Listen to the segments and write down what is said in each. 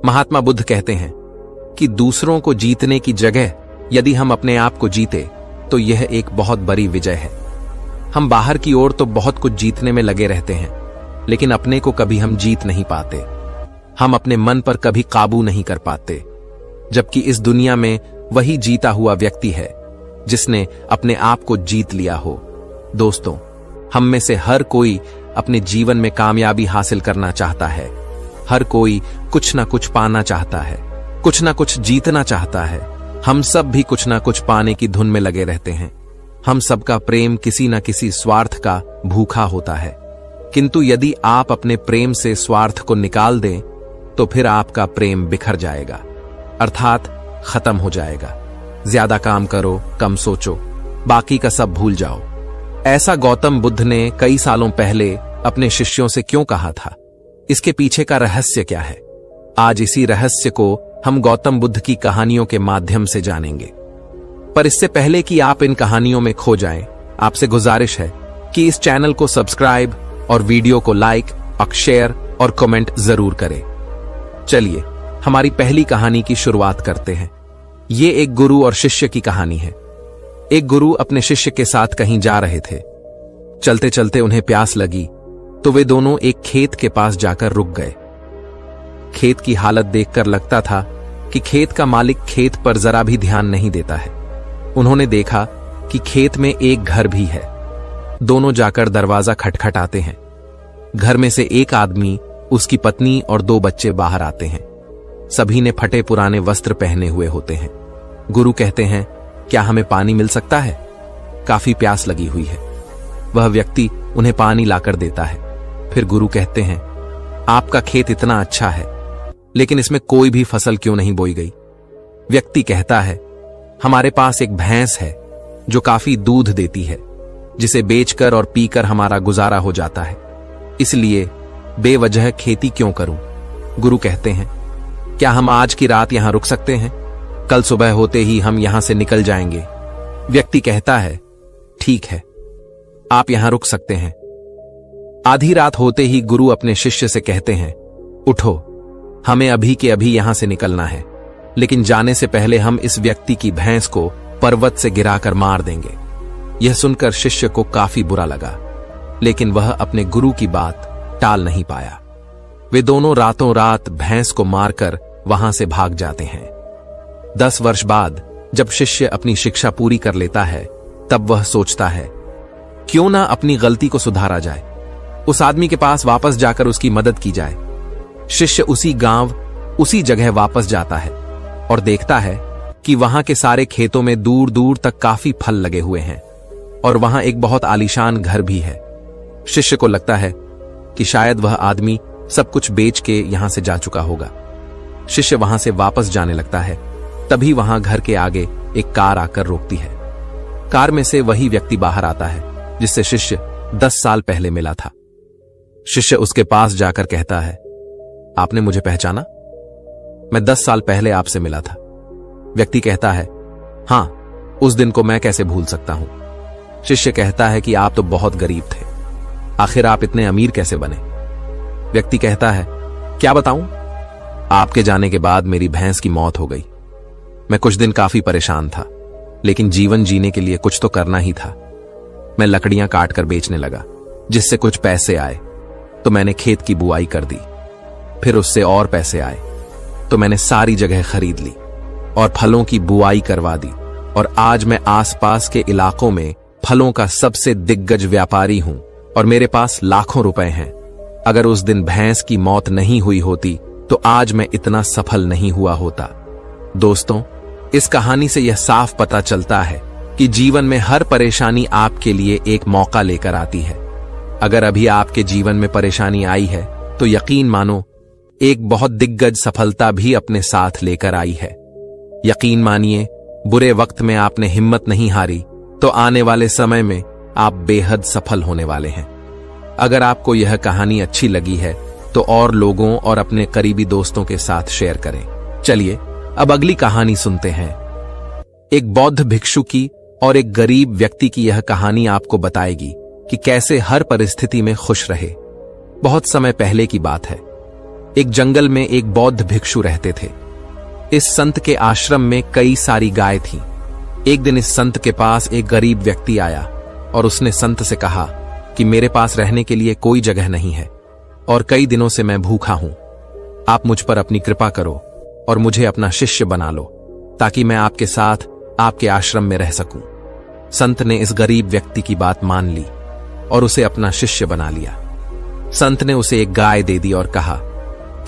महात्मा बुद्ध कहते हैं कि दूसरों को जीतने की जगह यदि हम अपने आप को जीते तो यह एक बहुत बड़ी विजय है। हम बाहर की ओर तो बहुत कुछ जीतने में लगे रहते हैं, लेकिन अपने को कभी हम जीत नहीं पाते। हम अपने मन पर कभी काबू नहीं कर पाते, जबकि इस दुनिया में वही जीता हुआ व्यक्ति है जिसने अपने आप को जीत लिया हो। दोस्तों, हम में से हर कोई अपने जीवन में कामयाबी हासिल करना चाहता है। हर कोई कुछ ना कुछ पाना चाहता है, कुछ ना कुछ जीतना चाहता है। हम सब भी कुछ ना कुछ पाने की धुन में लगे रहते हैं। हम सबका प्रेम किसी न किसी स्वार्थ का भूखा होता है, किंतु यदि आप अपने प्रेम से स्वार्थ को निकाल दें तो फिर आपका प्रेम बिखर जाएगा, अर्थात खत्म हो जाएगा। ज्यादा काम करो, कम सोचो, बाकी का सब भूल जाओ। ऐसा गौतम बुद्ध ने कई सालों पहले अपने शिष्यों से क्यों कहा था? इसके पीछे का रहस्य क्या है? आज इसी रहस्य को हम गौतम बुद्ध की कहानियों के माध्यम से जानेंगे। पर इससे पहले कि आप इन कहानियों में खो जाएं, आपसे गुजारिश है कि इस चैनल को सब्सक्राइब और वीडियो को लाइक और शेयर और कमेंट जरूर करें। चलिए हमारी पहली कहानी की शुरुआत करते हैं। ये एक गुरु और शिष्य की कहानी है। एक गुरु अपने शिष्य के साथ कहीं जा रहे थे। चलते चलते उन्हें प्यास लगी तो वे दोनों एक खेत के पास जाकर रुक गए। खेत की हालत देखकर लगता था कि खेत का मालिक खेत पर जरा भी ध्यान नहीं देता है। उन्होंने देखा कि खेत में एक घर भी है। दोनों जाकर दरवाजा खटखटाते हैं। घर में से एक आदमी, उसकी पत्नी और 2 बच्चे बाहर आते हैं। सभी ने फटे पुराने वस्त्र पहने हुए होते हैं। गुरु कहते हैं, क्या हमें पानी मिल सकता है? काफी प्यास लगी हुई है। वह व्यक्ति उन्हें पानी लाकर देता है। फिर गुरु कहते हैं, आपका खेत इतना अच्छा है, लेकिन इसमें कोई भी फसल क्यों नहीं बोई गई? व्यक्ति कहता है, हमारे पास एक भैंस है जो काफी दूध देती है, जिसे बेचकर और पीकर हमारा गुजारा हो जाता है, इसलिए बेवजह खेती क्यों करूं? गुरु कहते हैं, क्या हम आज की रात यहां रुक सकते हैं? कल सुबह होते ही हम यहां से निकल जाएंगे। व्यक्ति कहता है, ठीक है, आप यहां रुक सकते हैं। आधी रात होते ही गुरु अपने शिष्य से कहते हैं, उठो, हमें अभी के अभी यहां से निकलना है, लेकिन जाने से पहले हम इस व्यक्ति की भैंस को पर्वत से गिराकर मार देंगे। यह सुनकर शिष्य को काफी बुरा लगा, लेकिन वह अपने गुरु की बात टाल नहीं पाया। वे दोनों रातों रात भैंस को मारकर वहां से भाग जाते हैं। 10 वर्ष बाद जब शिष्य अपनी शिक्षा पूरी कर लेता है, तब वह सोचता है, क्यों ना अपनी गलती को सुधारा जाए, उस आदमी के पास वापस जाकर उसकी मदद की जाए। शिष्य उसी गांव, उसी जगह वापस जाता है और देखता है कि वहां के सारे खेतों में दूर दूर तक काफी फल लगे हुए हैं और वहां एक बहुत आलीशान घर भी है। शिष्य को लगता है कि शायद वह आदमी सब कुछ बेच के यहां से जा चुका होगा। शिष्य वहां से वापस जाने लगता है। तभी वहां घर के आगे एक कार आकर रोकती है। कार में से वही व्यक्ति बाहर आता है जिससे शिष्य 10 साल पहले मिला था। शिष्य उसके पास जाकर कहता है, आपने मुझे पहचाना? मैं 10 साल पहले आपसे मिला था। व्यक्ति कहता है, हां, उस दिन को मैं कैसे भूल सकता हूं। शिष्य कहता है कि आप तो बहुत गरीब थे, आखिर आप इतने अमीर कैसे बने? व्यक्ति कहता है, क्या बताऊं, आपके जाने के बाद मेरी भैंस की मौत हो गई। मैं कुछ दिन काफी परेशान था, लेकिन जीवन जीने के लिए कुछ तो करना ही था। मैं लकड़ियां काट कर बेचने लगा, जिससे कुछ पैसे आए तो मैंने खेत की बुआई कर दी। फिर उससे और पैसे आए तो मैंने सारी जगह खरीद ली और फलों की बुआई करवा दी, और आज मैं आसपास के इलाकों में फलों का सबसे दिग्गज व्यापारी हूं और मेरे पास लाखों रुपए हैं। अगर उस दिन भैंस की मौत नहीं हुई होती तो आज मैं इतना सफल नहीं हुआ होता। दोस्तों, इस कहानी से यह साफ पता चलता है कि जीवन में हर परेशानी आपके लिए एक मौका लेकर आती है। अगर अभी आपके जीवन में परेशानी आई है तो यकीन मानो एक बहुत दिग्गज सफलता भी अपने साथ लेकर आई है। यकीन मानिए, बुरे वक्त में आपने हिम्मत नहीं हारी तो आने वाले समय में आप बेहद सफल होने वाले हैं। अगर आपको यह कहानी अच्छी लगी है तो और लोगों और अपने करीबी दोस्तों के साथ शेयर करें। चलिए अब अगली कहानी सुनते हैं। एक बौद्ध भिक्षु की और एक गरीब व्यक्ति की यह कहानी आपको बताएगी कि कैसे हर परिस्थिति में खुश रहे। बहुत समय पहले की बात है। एक जंगल में एक बौद्ध भिक्षु रहते थे। इस संत के आश्रम में कई सारी गाय थीं। एक दिन इस संत के पास एक गरीब व्यक्ति आया और उसने संत से कहा कि मेरे पास रहने के लिए कोई जगह नहीं है और कई दिनों से मैं भूखा हूं। आप मुझ पर अपनी कृपा करो और मुझे अपना शिष्य बना लो ताकि मैं आपके साथ आपके आश्रम में रह सकूं। संत ने इस गरीब व्यक्ति की बात मान ली और उसे अपना शिष्य बना लिया। संत ने उसे एक गाय दे दी और कहा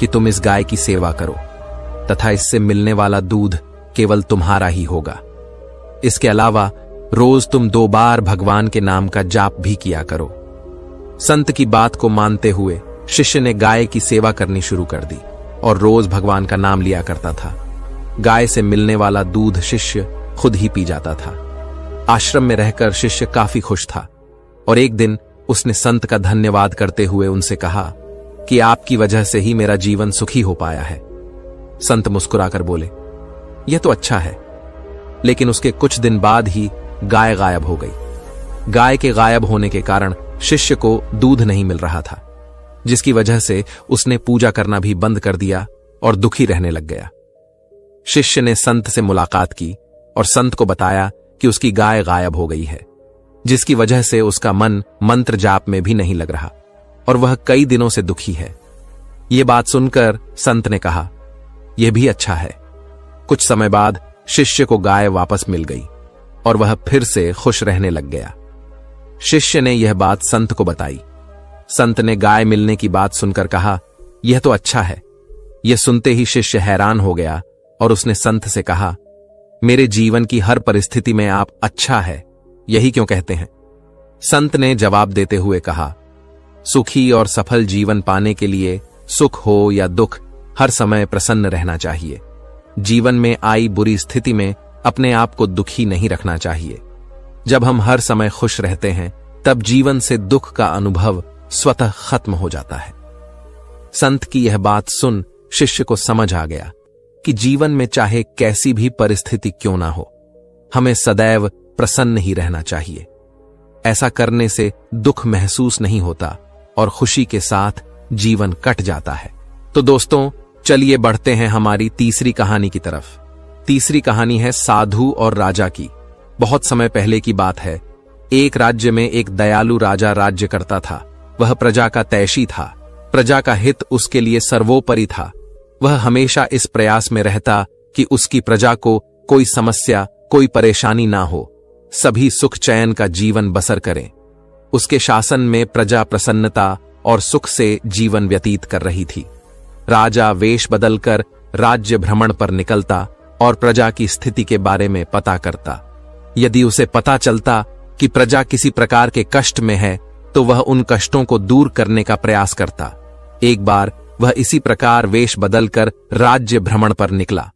कि तुम इस गाय की सेवा करो तथा इससे मिलने वाला दूध केवल तुम्हारा ही होगा। इसके अलावा रोज तुम 2 बार भगवान के नाम का जाप भी किया करो। संत की बात को मानते हुए शिष्य ने गाय की सेवा करनी शुरू कर दी और रोज भगवान का नाम लिया करता था। गाय से मिलने वाला दूध शिष्य खुद ही पी जाता था। आश्रम में रहकर शिष्य काफी खुश था और एक दिन उसने संत का धन्यवाद करते हुए उनसे कहा कि आपकी वजह से ही मेरा जीवन सुखी हो पाया है। संत मुस्कुराकर बोले, यह तो अच्छा है। लेकिन उसके कुछ दिन बाद ही गाय गायब हो गई। गाय के गायब होने के कारण शिष्य को दूध नहीं मिल रहा था, जिसकी वजह से उसने पूजा करना भी बंद कर दिया और दुखी रहने लग गया। शिष्य ने संत से मुलाकात की और संत को बताया कि उसकी गाय गायब हो गई है, जिसकी वजह से उसका मन मंत्र जाप में भी नहीं लग रहा और वह कई दिनों से दुखी है। यह बात सुनकर संत ने कहा, यह भी अच्छा है। कुछ समय बाद शिष्य को गाय वापस मिल गई और वह फिर से खुश रहने लग गया। शिष्य ने यह बात संत को बताई। संत ने गाय मिलने की बात सुनकर कहा, यह तो अच्छा है। यह सुनते ही शिष्य हैरान हो गया और उसने संत से कहा, मेरे जीवन की हर परिस्थिति में आप अच्छा है, यही क्यों कहते हैं? संत ने जवाब देते हुए कहा, सुखी और सफल जीवन पाने के लिए सुख हो या दुख, हर समय प्रसन्न रहना चाहिए। जीवन में आई बुरी स्थिति में अपने आप को दुखी नहीं रखना चाहिए। जब हम हर समय खुश रहते हैं तब जीवन से दुख का अनुभव स्वतः खत्म हो जाता है। संत की यह बात सुन शिष्य को समझ आ गया कि जीवन में चाहे कैसी भी परिस्थिति क्यों ना हो, हमें सदैव प्रसन्न ही रहना चाहिए। ऐसा करने से दुख महसूस नहीं होता और खुशी के साथ जीवन कट जाता है। तो दोस्तों, चलिए बढ़ते हैं हमारी तीसरी कहानी की तरफ। तीसरी कहानी है साधु और राजा की। बहुत समय पहले की बात है। एक राज्य में एक दयालु राजा राज्य करता था। वह प्रजा का तैशी था। प्रजा का हित उसके लिए सर्वोपरि था। वह हमेशा इस प्रयास में रहता कि उसकी प्रजा को कोई समस्या, कोई परेशानी ना हो, सभी सुख चैन का जीवन बसर करें। उसके शासन में प्रजा प्रसन्नता और सुख से जीवन व्यतीत कर रही थी। राजा वेश बदलकर राज्य भ्रमण पर निकलता और प्रजा की स्थिति के बारे में पता करता। यदि उसे पता चलता कि प्रजा किसी प्रकार के कष्ट में है तो वह उन कष्टों को दूर करने का प्रयास करता। एक बार वह इसी प्रकार वेश बदलकर राज्य भ्रमण पर निकला।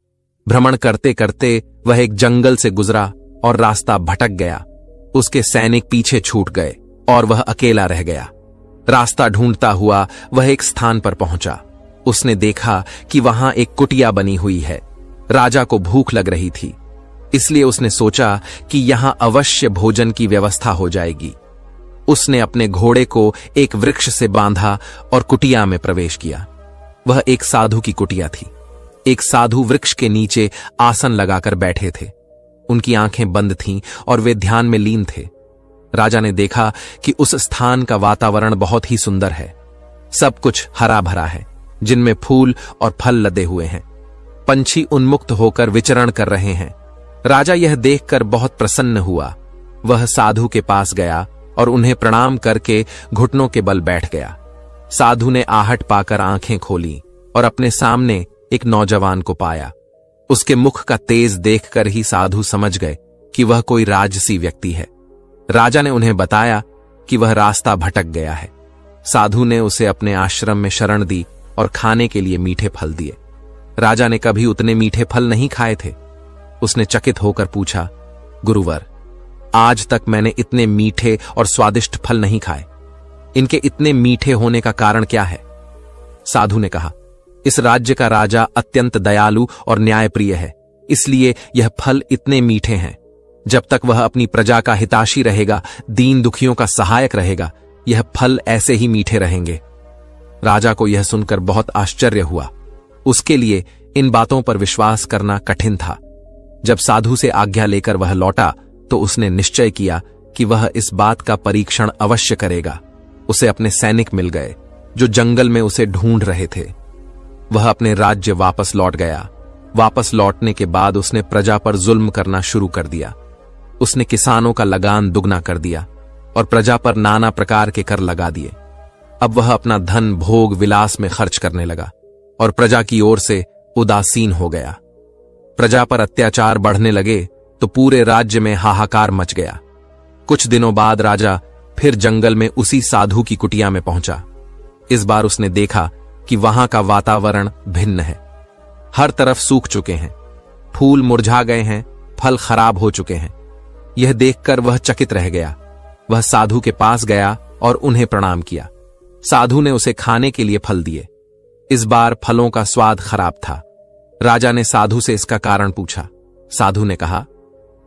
भ्रमण करते करते वह एक जंगल से गुजरा और रास्ता भटक गया। उसके सैनिक पीछे छूट गए और वह अकेला रह गया। रास्ता ढूंढता हुआ वह एक स्थान पर पहुंचा। उसने देखा कि वहां एक कुटिया बनी हुई है। राजा को भूख लग रही थी, इसलिए उसने सोचा कि यहां अवश्य भोजन की व्यवस्था हो जाएगी। उसने अपने घोड़े को एक वृक्ष से बांधा और कुटिया में प्रवेश किया। वह एक साधु की कुटिया थी। एक साधु वृक्ष के नीचे आसन लगाकर बैठे थे। उनकी आंखें बंद थीं और वे ध्यान में लीन थे। राजा ने देखा कि उस स्थान का वातावरण बहुत ही सुंदर है। सब कुछ हरा भरा है, जिनमें फूल और फल लदे हुए हैं। पंछी उन्मुक्त होकर विचरण कर रहे हैं। राजा यह देखकर बहुत प्रसन्न हुआ। वह साधु के पास गया और उन्हें प्रणाम करके घुटनों के बल बैठ गया। साधु ने आहट पाकर आंखें खोली और अपने सामने एक नौजवान को पाया। उसके मुख का तेज देखकर ही साधु समझ गए कि वह कोई राजसी व्यक्ति है। राजा ने उन्हें बताया कि वह रास्ता भटक गया है। साधु ने उसे अपने आश्रम में शरण दी और खाने के लिए मीठे फल दिए। राजा ने कभी उतने मीठे फल नहीं खाए थे। उसने चकित होकर पूछा, गुरुवर, आज तक मैंने इतने मीठे और स्वादिष्ट फल नहीं खाए। इनके इतने मीठे होने का कारण क्या है? साधु ने कहा, इस राज्य का राजा अत्यंत दयालु और न्यायप्रिय है, इसलिए यह फल इतने मीठे हैं। जब तक वह अपनी प्रजा का हिताशी रहेगा, दीन दुखियों का सहायक रहेगा, यह फल ऐसे ही मीठे रहेंगे। राजा को यह सुनकर बहुत आश्चर्य हुआ। उसके लिए इन बातों पर विश्वास करना कठिन था। जब साधु से आज्ञा लेकर वह लौटा तो उसने निश्चय किया कि वह इस बात का परीक्षण अवश्य करेगा। उसे अपने सैनिक मिल गए जो जंगल में उसे ढूंढ रहे थे। वह अपने राज्य वापस लौट गया। वापस लौटने के बाद उसने प्रजा पर जुल्म करना शुरू कर दिया। उसने किसानों का लगान दुगना कर दिया और प्रजा पर नाना प्रकार के कर लगा दिए। अब वह अपना धन भोग विलास में खर्च करने लगा और प्रजा की ओर से उदासीन हो गया। प्रजा पर अत्याचार बढ़ने लगे तो पूरे राज्य में हाहाकार मच गया। कुछ दिनों बाद राजा फिर जंगल में उसी साधु की कुटिया में पहुंचा। इस बार उसने देखा कि वहां का वातावरण भिन्न है। हर तरफ सूख चुके हैं, फूल मुरझा गए हैं, फल खराब हो चुके हैं। यह देखकर वह चकित रह गया। वह साधु के पास गया और उन्हें प्रणाम किया। साधु ने उसे खाने के लिए फल दिए। इस बार फलों का स्वाद खराब था। राजा ने साधु से इसका कारण पूछा। साधु ने कहा,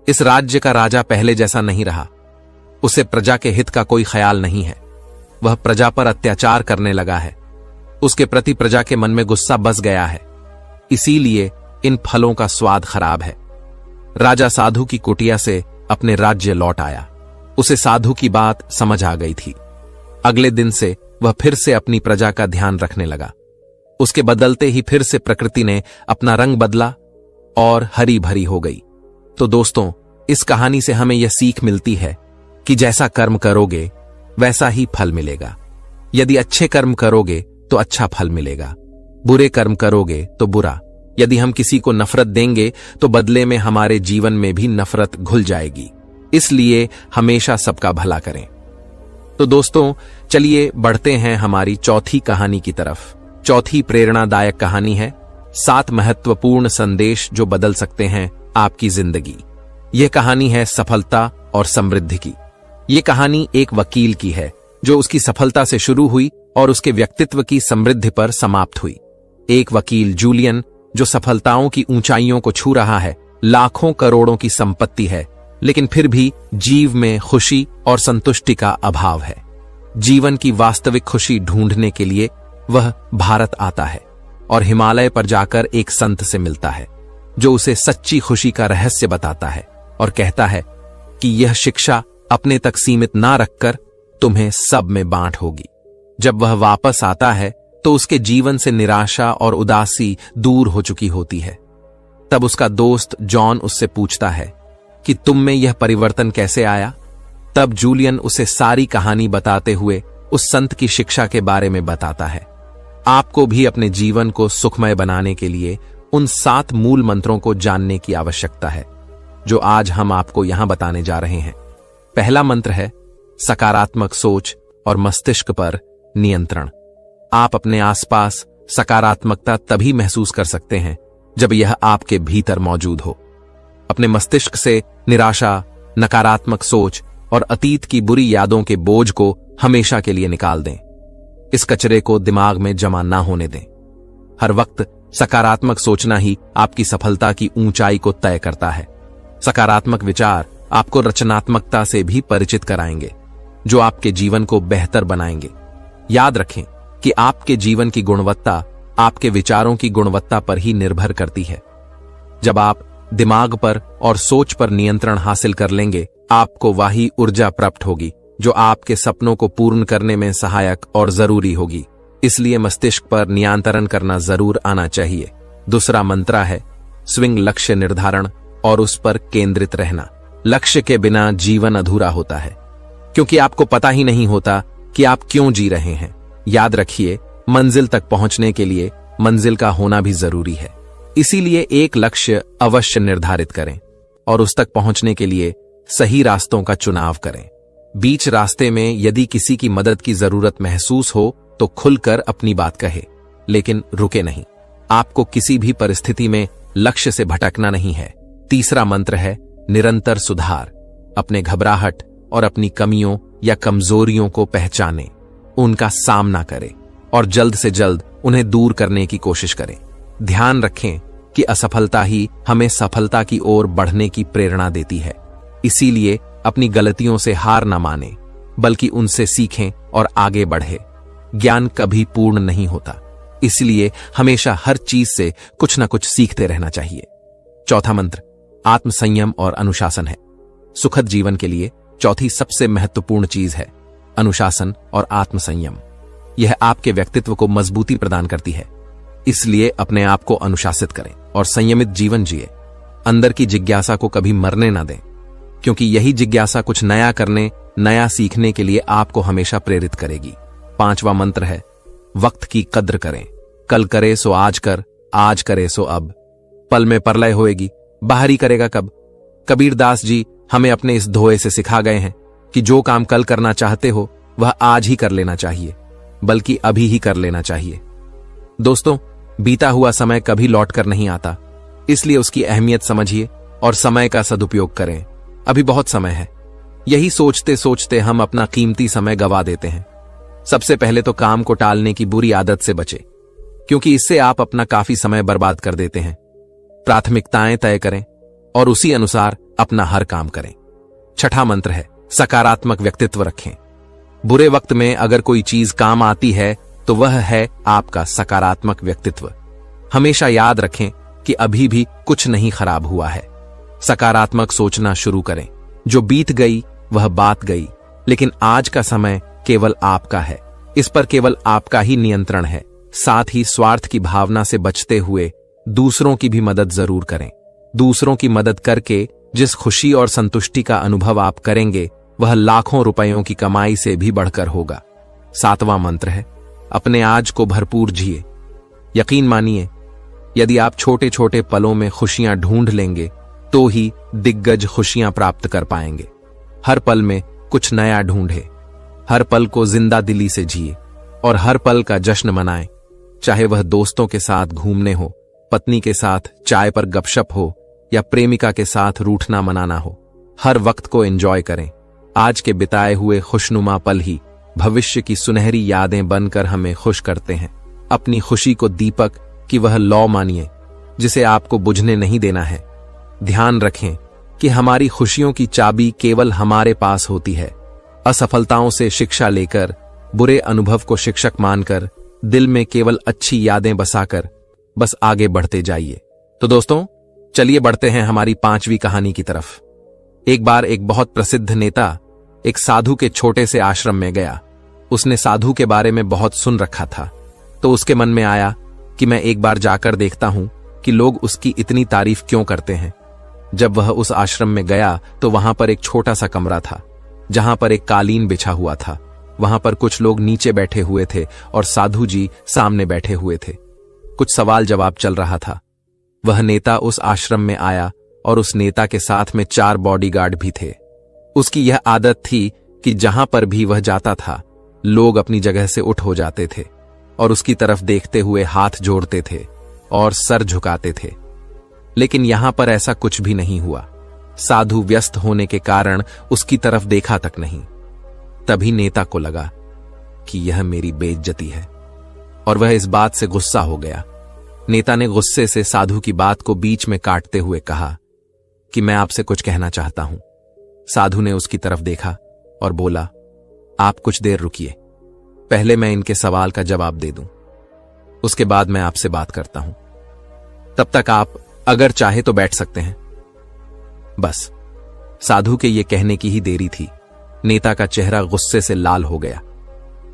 इस राज्य का राजा पहले जैसा नहीं रहा। उसे प्रजा के हित का कोई ख्याल नहीं है। वह प्रजा पर अत्याचार करने लगा है। उसके प्रति प्रजा के मन में गुस्सा बस गया है। इसीलिए इन फलों का स्वाद खराब है। राजा साधु की कुटिया से अपने राज्य लौट आया। उसे साधु की बात समझ आ गई थी। अगले दिन से वह फिर से अपनी प्रजा का ध्यान रखने लगा। उसके बदलते ही फिर से प्रकृति ने अपना रंग बदला और हरी भरी हो गई। तो दोस्तों, इस कहानी से हमें यह सीख मिलती है कि जैसा कर्म करोगे वैसा ही फल मिलेगा। यदि अच्छे कर्म करोगे तो अच्छा फल मिलेगा, बुरे कर्म करोगे तो बुरा। यदि हम किसी को नफरत देंगे तो बदले में हमारे जीवन में भी नफरत घुल जाएगी। इसलिए हमेशा सबका भला करें। तो दोस्तों, चलिए बढ़ते हैं हमारी चौथी कहानी की तरफ। चौथी प्रेरणादायक कहानी है 7 महत्वपूर्ण संदेश जो बदल सकते हैं आपकी जिंदगी। यह कहानी है सफलता और समृद्धि की। यह कहानी एक वकील की है जो उसकी सफलता से शुरू हुई और उसके व्यक्तित्व की समृद्धि पर समाप्त हुई। एक वकील जूलियन जो सफलताओं की ऊंचाइयों को छू रहा है, लाखों करोड़ों की संपत्ति है, लेकिन फिर भी जीव में खुशी और संतुष्टि का अभाव है। जीवन की वास्तविक खुशी ढूंढने के लिए वह भारत आता है और हिमालय पर जाकर एक संत से मिलता है जो उसे सच्ची खुशी का रहस्य बताता है और कहता है कि यह शिक्षा अपने तक सीमित ना रखकर तुम्हें सब में बांट होगी। जब वह वापस आता है तो उसके जीवन से निराशा और उदासी दूर हो चुकी होती है। तब उसका दोस्त जॉन उससे पूछता है कि तुम में यह परिवर्तन कैसे आया। तब जूलियन उसे सारी कहानी बताते हुए उस संत की शिक्षा के बारे में बताता है। आपको भी अपने जीवन को सुखमय बनाने के लिए उन 7 मूल मंत्रों को जानने की आवश्यकता है जो आज हम आपको यहां बताने जा रहे हैं। पहला मंत्र है सकारात्मक सोच और मस्तिष्क पर नियंत्रण। आप अपने आसपास सकारात्मकता तभी महसूस कर सकते हैं जब यह आपके भीतर मौजूद हो। अपने मस्तिष्क से निराशा, नकारात्मक सोच और अतीत की बुरी यादों के बोझ को हमेशा के लिए निकाल दें। इस कचरे को दिमाग में जमा ना होने दें। हर वक्त सकारात्मक सोचना ही आपकी सफलता की ऊंचाई को तय करता है। सकारात्मक विचार आपको रचनात्मकता से भी परिचित कराएंगे जो आपके जीवन को बेहतर बनाएंगे। याद रखें कि आपके जीवन की गुणवत्ता आपके विचारों की गुणवत्ता पर ही निर्भर करती है। जब आप दिमाग पर और सोच पर नियंत्रण हासिल कर लेंगे, आपको वही ऊर्जा प्राप्त होगी जो आपके सपनों को पूर्ण करने में सहायक और जरूरी होगी। इसलिए मस्तिष्क पर नियंत्रण करना जरूर आना चाहिए। दूसरा मंत्र है स्विंग लक्ष्य निर्धारण और उस पर केंद्रित रहना। लक्ष्य के बिना जीवन अधूरा होता है क्योंकि आपको पता ही नहीं होता कि आप क्यों जी रहे हैं। याद रखिए, मंजिल तक पहुंचने के लिए मंजिल का होना भी जरूरी है। इसीलिए एक लक्ष्य अवश्य निर्धारित करें और उस तक पहुंचने के लिए सही रास्तों का चुनाव करें। बीच रास्ते में यदि किसी की मदद की जरूरत महसूस हो तो खुलकर अपनी बात कहे, लेकिन रुके नहीं। आपको किसी भी परिस्थिति में लक्ष्य से भटकना नहीं है। तीसरा मंत्र है निरंतर सुधार। अपने घबराहट और अपनी कमियों या कमजोरियों को पहचानें, उनका सामना करें और जल्द से जल्द उन्हें दूर करने की कोशिश करें। ध्यान रखें कि असफलता ही हमें सफलता की ओर बढ़ने की प्रेरणा देती है। इसीलिए अपनी गलतियों से हार न मानें, बल्कि उनसे सीखें और आगे बढ़ें। ज्ञान कभी पूर्ण नहीं होता, इसलिए हमेशा हर चीज से कुछ ना कुछ सीखते रहना चाहिए। चौथा मंत्र आत्मसंयम और अनुशासन है। सुखद जीवन के लिए चौथी सबसे महत्वपूर्ण चीज है अनुशासन और आत्मसंयम। यह आपके व्यक्तित्व को मजबूती प्रदान करती है, इसलिए अपने आप को अनुशासित करें और संयमित जीवन जिए। अंदर की जिज्ञासा को कभी मरने ना दें, क्योंकि यही जिज्ञासा कुछ नया करने, नया सीखने के लिए आपको हमेशा प्रेरित करेगी। पांचवा मंत्र है वक्त की कद्र करें। कल करे सो आज कर, आज करे सो अब। पल में प्रलय होएगी, बाहर ही करेगा कब। कबीरदास जी हमें अपने इस धोए से सिखा गए हैं कि जो काम कल करना चाहते हो वह आज ही कर लेना चाहिए, बल्कि अभी ही कर लेना चाहिए। दोस्तों, बीता हुआ समय कभी लौट कर नहीं आता, इसलिए उसकी अहमियत समझिए और समय का सदुपयोग करें। अभी बहुत समय है। यही सोचते सोचते हम अपना कीमती समय गवा देते हैं। सबसे पहले तो काम को टालने की बुरी आदत से बचें, क्योंकि इससे आप अपना काफी समय बर्बाद कर देते हैं। प्राथमिकताएं तय करें और उसी अनुसार अपना हर काम करें। छठा मंत्र है सकारात्मक व्यक्तित्व रखें। बुरे वक्त में अगर कोई चीज काम आती है तो वह है आपका सकारात्मक व्यक्तित्व। हमेशा याद रखें कि अभी भी कुछ नहीं खराब हुआ है। सकारात्मक सोचना शुरू करें। जो बीत गई वह बात गई, लेकिन आज का समय केवल आपका है। इस पर केवल आपका ही नियंत्रण है। साथ ही स्वार्थ की भावना से बचते हुए दूसरों की भी मदद जरूर करें। दूसरों की मदद करके जिस खुशी और संतुष्टि का अनुभव आप करेंगे वह लाखों रुपयों की कमाई से भी बढ़कर होगा। सातवां मंत्र है अपने आज को भरपूर जिए। यकीन मानिए, यदि आप छोटे छोटे पलों में खुशियां ढूंढ लेंगे तो ही दिग्गज खुशियां प्राप्त कर पाएंगे। हर पल में कुछ नया ढूंढे, हर पल को जिंदा दिली से जिए और हर पल का जश्न मनाएं। चाहे वह दोस्तों के साथ घूमने हो, पत्नी के साथ चाय पर गपशप हो या प्रेमिका के साथ रूठना मनाना हो, हर वक्त को एंजॉय करें। आज के बिताए हुए खुशनुमा पल ही भविष्य की सुनहरी यादें बनकर हमें खुश करते हैं। अपनी खुशी को दीपक की वह लौ मानिए जिसे आपको बुझने नहीं देना है। ध्यान रखें कि हमारी खुशियों की चाबी केवल हमारे पास होती है। असफलताओं से शिक्षा लेकर, बुरे अनुभव को शिक्षक मानकर, दिल में केवल अच्छी यादें बसाकर बस आगे बढ़ते जाइए। तो दोस्तों, चलिए बढ़ते हैं हमारी पांचवी कहानी की तरफ। एक बार एक बहुत प्रसिद्ध नेता एक साधु के छोटे से आश्रम में गया। उसने साधु के बारे में बहुत सुन रखा था, तो उसके मन में आया कि मैं एक बार जाकर देखता हूं कि लोग उसकी इतनी तारीफ क्यों करते हैं। जब वह उस आश्रम में गया तो वहां पर एक छोटा सा कमरा था, जहां पर एक कालीन बिछा हुआ था। वहां पर कुछ लोग नीचे बैठे हुए थे और साधु जी सामने बैठे हुए थे। कुछ सवाल जवाब चल रहा था। वह नेता उस आश्रम में आया और उस नेता के साथ में 4 बॉडीगार्ड भी थे। उसकी यह आदत थी कि जहां पर भी वह जाता था, लोग अपनी जगह से उठ हो जाते थे और उसकी तरफ देखते हुए हाथ जोड़ते थे और सर झुकाते थे। लेकिन यहां पर ऐसा कुछ भी नहीं हुआ। साधु व्यस्त होने के कारण उसकी तरफ देखा तक नहीं। तभी नेता को लगा कि यह मेरी बेइज्जती है और वह इस बात से गुस्सा हो गया। नेता ने गुस्से से साधु की बात को बीच में काटते हुए कहा कि मैं आपसे कुछ कहना चाहता हूं। साधु ने उसकी तरफ देखा और बोला, आप कुछ देर रुकिए, पहले मैं इनके सवाल का जवाब दे दूं, उसके बाद मैं आपसे बात करता हूं। तब तक आप अगर चाहे तो बैठ सकते हैं। बस साधु के ये कहने की ही देरी थी। नेता का चेहरा गुस्से से लाल हो गया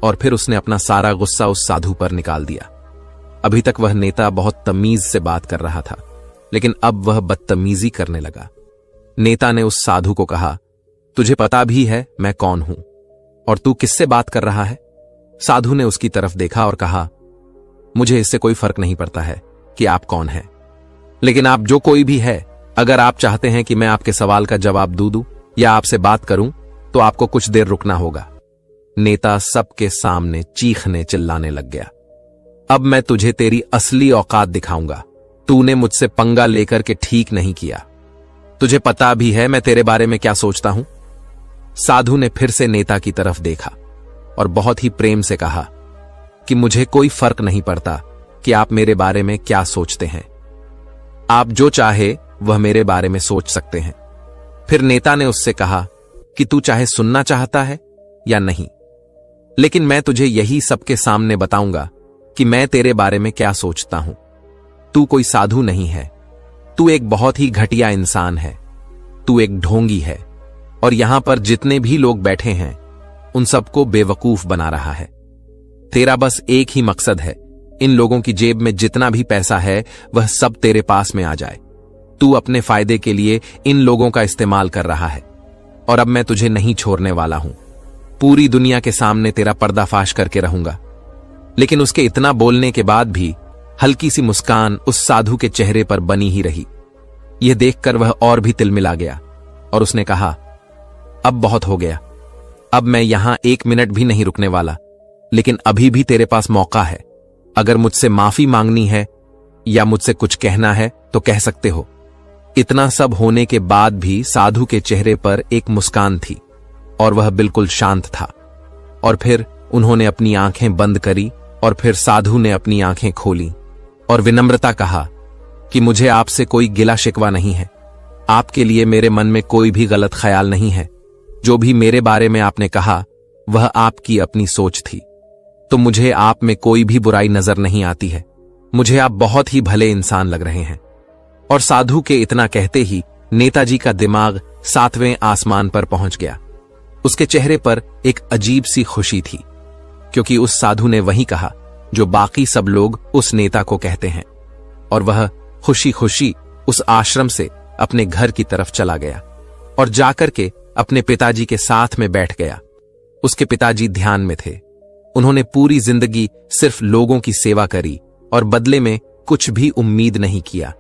और फिर उसने अपना सारा गुस्सा उस साधु पर निकाल दिया। अभी तक वह नेता बहुत तमीज से बात कर रहा था, लेकिन अब वह बदतमीजी करने लगा। नेता ने उस साधु को कहा, तुझे पता भी है मैं कौन हूं और तू किससे बात कर रहा है? साधु ने उसकी तरफ देखा और कहा, मुझे इससे कोई फर्क नहीं पड़ता है कि आप कौन हैं, लेकिन आप जो कोई भी है, अगर आप चाहते हैं कि मैं आपके सवाल का जवाब दूं या आपसे बात करूं तो आपको कुछ देर रुकना होगा। नेता सबके सामने चीखने चिल्लाने लग गया, अब मैं तुझे तेरी असली औकात दिखाऊंगा। तूने मुझसे पंगा लेकर के ठीक नहीं किया। तुझे पता भी है मैं तेरे बारे में क्या सोचता हूं। साधु ने फिर से नेता की तरफ देखा और बहुत ही प्रेम से कहा कि मुझे कोई फर्क नहीं पड़ता कि आप मेरे बारे में क्या सोचते हैं। आप जो चाहे वह मेरे बारे में सोच सकते हैं। फिर नेता ने उससे कहा कि तू चाहे सुनना चाहता है या नहीं। लेकिन मैं तुझे यही सबके सामने बताऊंगा कि मैं तेरे बारे में क्या सोचता हूं। तू कोई साधु नहीं है, तू एक बहुत ही घटिया इंसान है, तू एक ढोंगी है, और यहां पर जितने भी लोग बैठे हैं उन सबको बेवकूफ बना रहा है। तेरा बस एक ही मकसद है, इन लोगों की जेब में जितना भी पैसा है वह सब तेरे पास में आ जाए। तू अपने फायदे के लिए इन लोगों का इस्तेमाल कर रहा है, और अब मैं तुझे नहीं छोड़ने वाला हूं। पूरी दुनिया के सामने तेरा पर्दाफाश करके रहूंगा। लेकिन उसके इतना बोलने के बाद भी हल्की सी मुस्कान उस साधु के चेहरे पर बनी ही रही। यह देखकर वह और भी तिलमिला गया और उसने कहा, अब बहुत हो गया, अब मैं यहां 1 मिनट भी नहीं रुकने वाला। लेकिन अभी भी तेरे पास मौका है, अगर मुझसे माफी मांगनी है या मुझसे कुछ कहना है तो कह सकते हो। इतना सब होने के बाद भी साधु के चेहरे पर एक मुस्कान थी और वह बिल्कुल शांत था। और फिर उन्होंने अपनी आंखें बंद करी और फिर साधु ने अपनी आंखें खोली और विनम्रता कहा कि मुझे आपसे कोई गिला शिकवा नहीं है, आपके लिए मेरे मन में कोई भी गलत ख्याल नहीं है। जो भी मेरे बारे में आपने कहा वह आपकी अपनी सोच थी, तो मुझे आप में कोई भी बुराई नजर नहीं आती है। मुझे आप बहुत ही भले इंसान लग रहे हैं। और साधु के इतना कहते ही नेताजी का दिमाग 7वें आसमान पर पहुंच गया। उसके चेहरे पर एक अजीब सी खुशी थी, क्योंकि उस साधु ने वही कहा जो बाकी सब लोग उस नेता को कहते हैं। और वह खुशी खुशी उस आश्रम से अपने घर की तरफ चला गया और जाकर के अपने पिताजी के साथ में बैठ गया। उसके पिताजी ध्यान में थे। उन्होंने पूरी जिंदगी सिर्फ लोगों की सेवा करी और बदले में कुछ भी उम्मीद नहीं किया।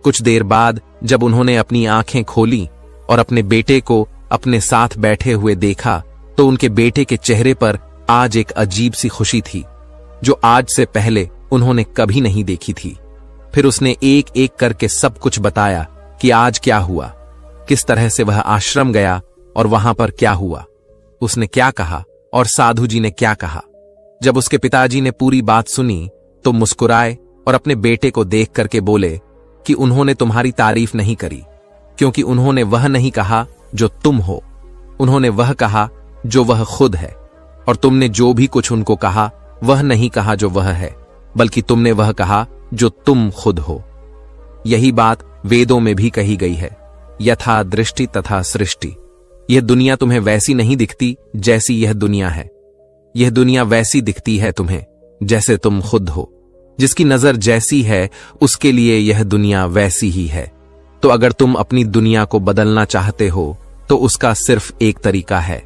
कुछ देर बाद जब उन्होंने अपनी आंखें खोली और अपने बेटे को अपने साथ बैठे हुए देखा, तो उनके बेटे के चेहरे पर आज एक अजीब सी खुशी थी जो आज से पहले उन्होंने कभी नहीं देखी थी। फिर उसने एक एक करके सब कुछ बताया कि आज क्या हुआ, किस तरह से वह आश्रम गया और वहां पर क्या हुआ, उसने क्या कहा और साधु जी ने क्या कहा। जब उसके पिताजी ने पूरी बात सुनी तो मुस्कुराए और अपने बेटे को देख करके बोले कि उन्होंने तुम्हारी तारीफ नहीं करी, क्योंकि उन्होंने वह नहीं कहा जो तुम हो, उन्होंने वह कहा जो वह खुद है। और तुमने जो भी कुछ उनको कहा वह नहीं कहा जो वह है, बल्कि तुमने वह कहा जो तुम खुद हो। यही बात वेदों में भी कही गई है, यथा दृष्टि तथा सृष्टि। यह दुनिया तुम्हें वैसी नहीं दिखती जैसी यह दुनिया है, यह दुनिया वैसी दिखती है तुम्हें जैसे तुम खुद हो। जिसकी नजर जैसी है उसके लिए यह दुनिया वैसी ही है। तो अगर तुम अपनी दुनिया को बदलना चाहते हो तो उसका सिर्फ एक तरीका है,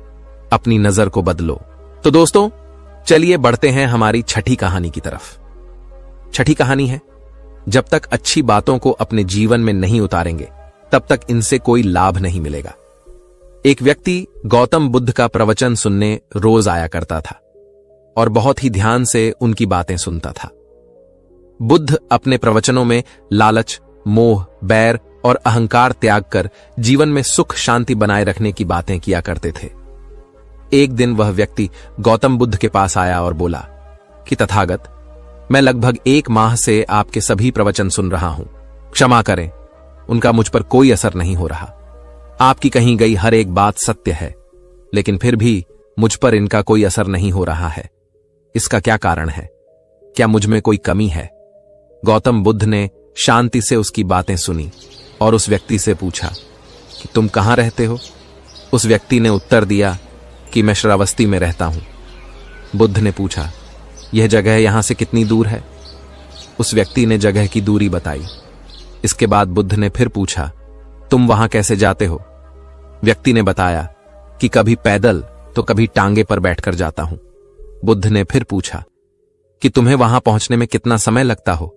अपनी नजर को बदलो। तो दोस्तों चलिए बढ़ते हैं हमारी छठी कहानी की तरफ। छठी कहानी है, जब तक अच्छी बातों को अपने जीवन में नहीं उतारेंगे तब तक इनसे कोई लाभ नहीं मिलेगा। एक व्यक्ति गौतम बुद्ध का प्रवचन सुनने रोज आया करता था और बहुत ही ध्यान से उनकी बातें सुनता था। बुद्ध अपने प्रवचनों में लालच, मोह, बैर और अहंकार त्याग कर जीवन में सुख शांति बनाए रखने की बातें किया करते थे। एक दिन वह व्यक्ति गौतम बुद्ध के पास आया और बोला कि तथागत, मैं लगभग 1 माह से आपके सभी प्रवचन सुन रहा हूं, क्षमा करें, उनका मुझ पर कोई असर नहीं हो रहा। आपकी कही गई हर एक बात सत्य है, लेकिन फिर भी मुझ पर इनका कोई असर नहीं हो रहा है। इसका क्या कारण है? क्या मुझ में कोई कमी है? गौतम बुद्ध ने शांति से उसकी बातें सुनी और उस व्यक्ति से पूछा कि तुम कहां रहते हो? उस व्यक्ति ने उत्तर दिया कि मैं श्रावस्ती में रहता हूं। बुद्ध ने पूछा, यह जगह यहां से कितनी दूर है? उस व्यक्ति ने जगह की दूरी बताई। इसके बाद बुद्ध ने फिर पूछा, तुम वहां कैसे जाते हो? व्यक्ति ने बताया कि कभी पैदल तो कभी टांगे पर बैठकर जाता हूं। बुद्ध ने फिर पूछा कि तुम्हें वहां पहुंचने में कितना समय लगता हो?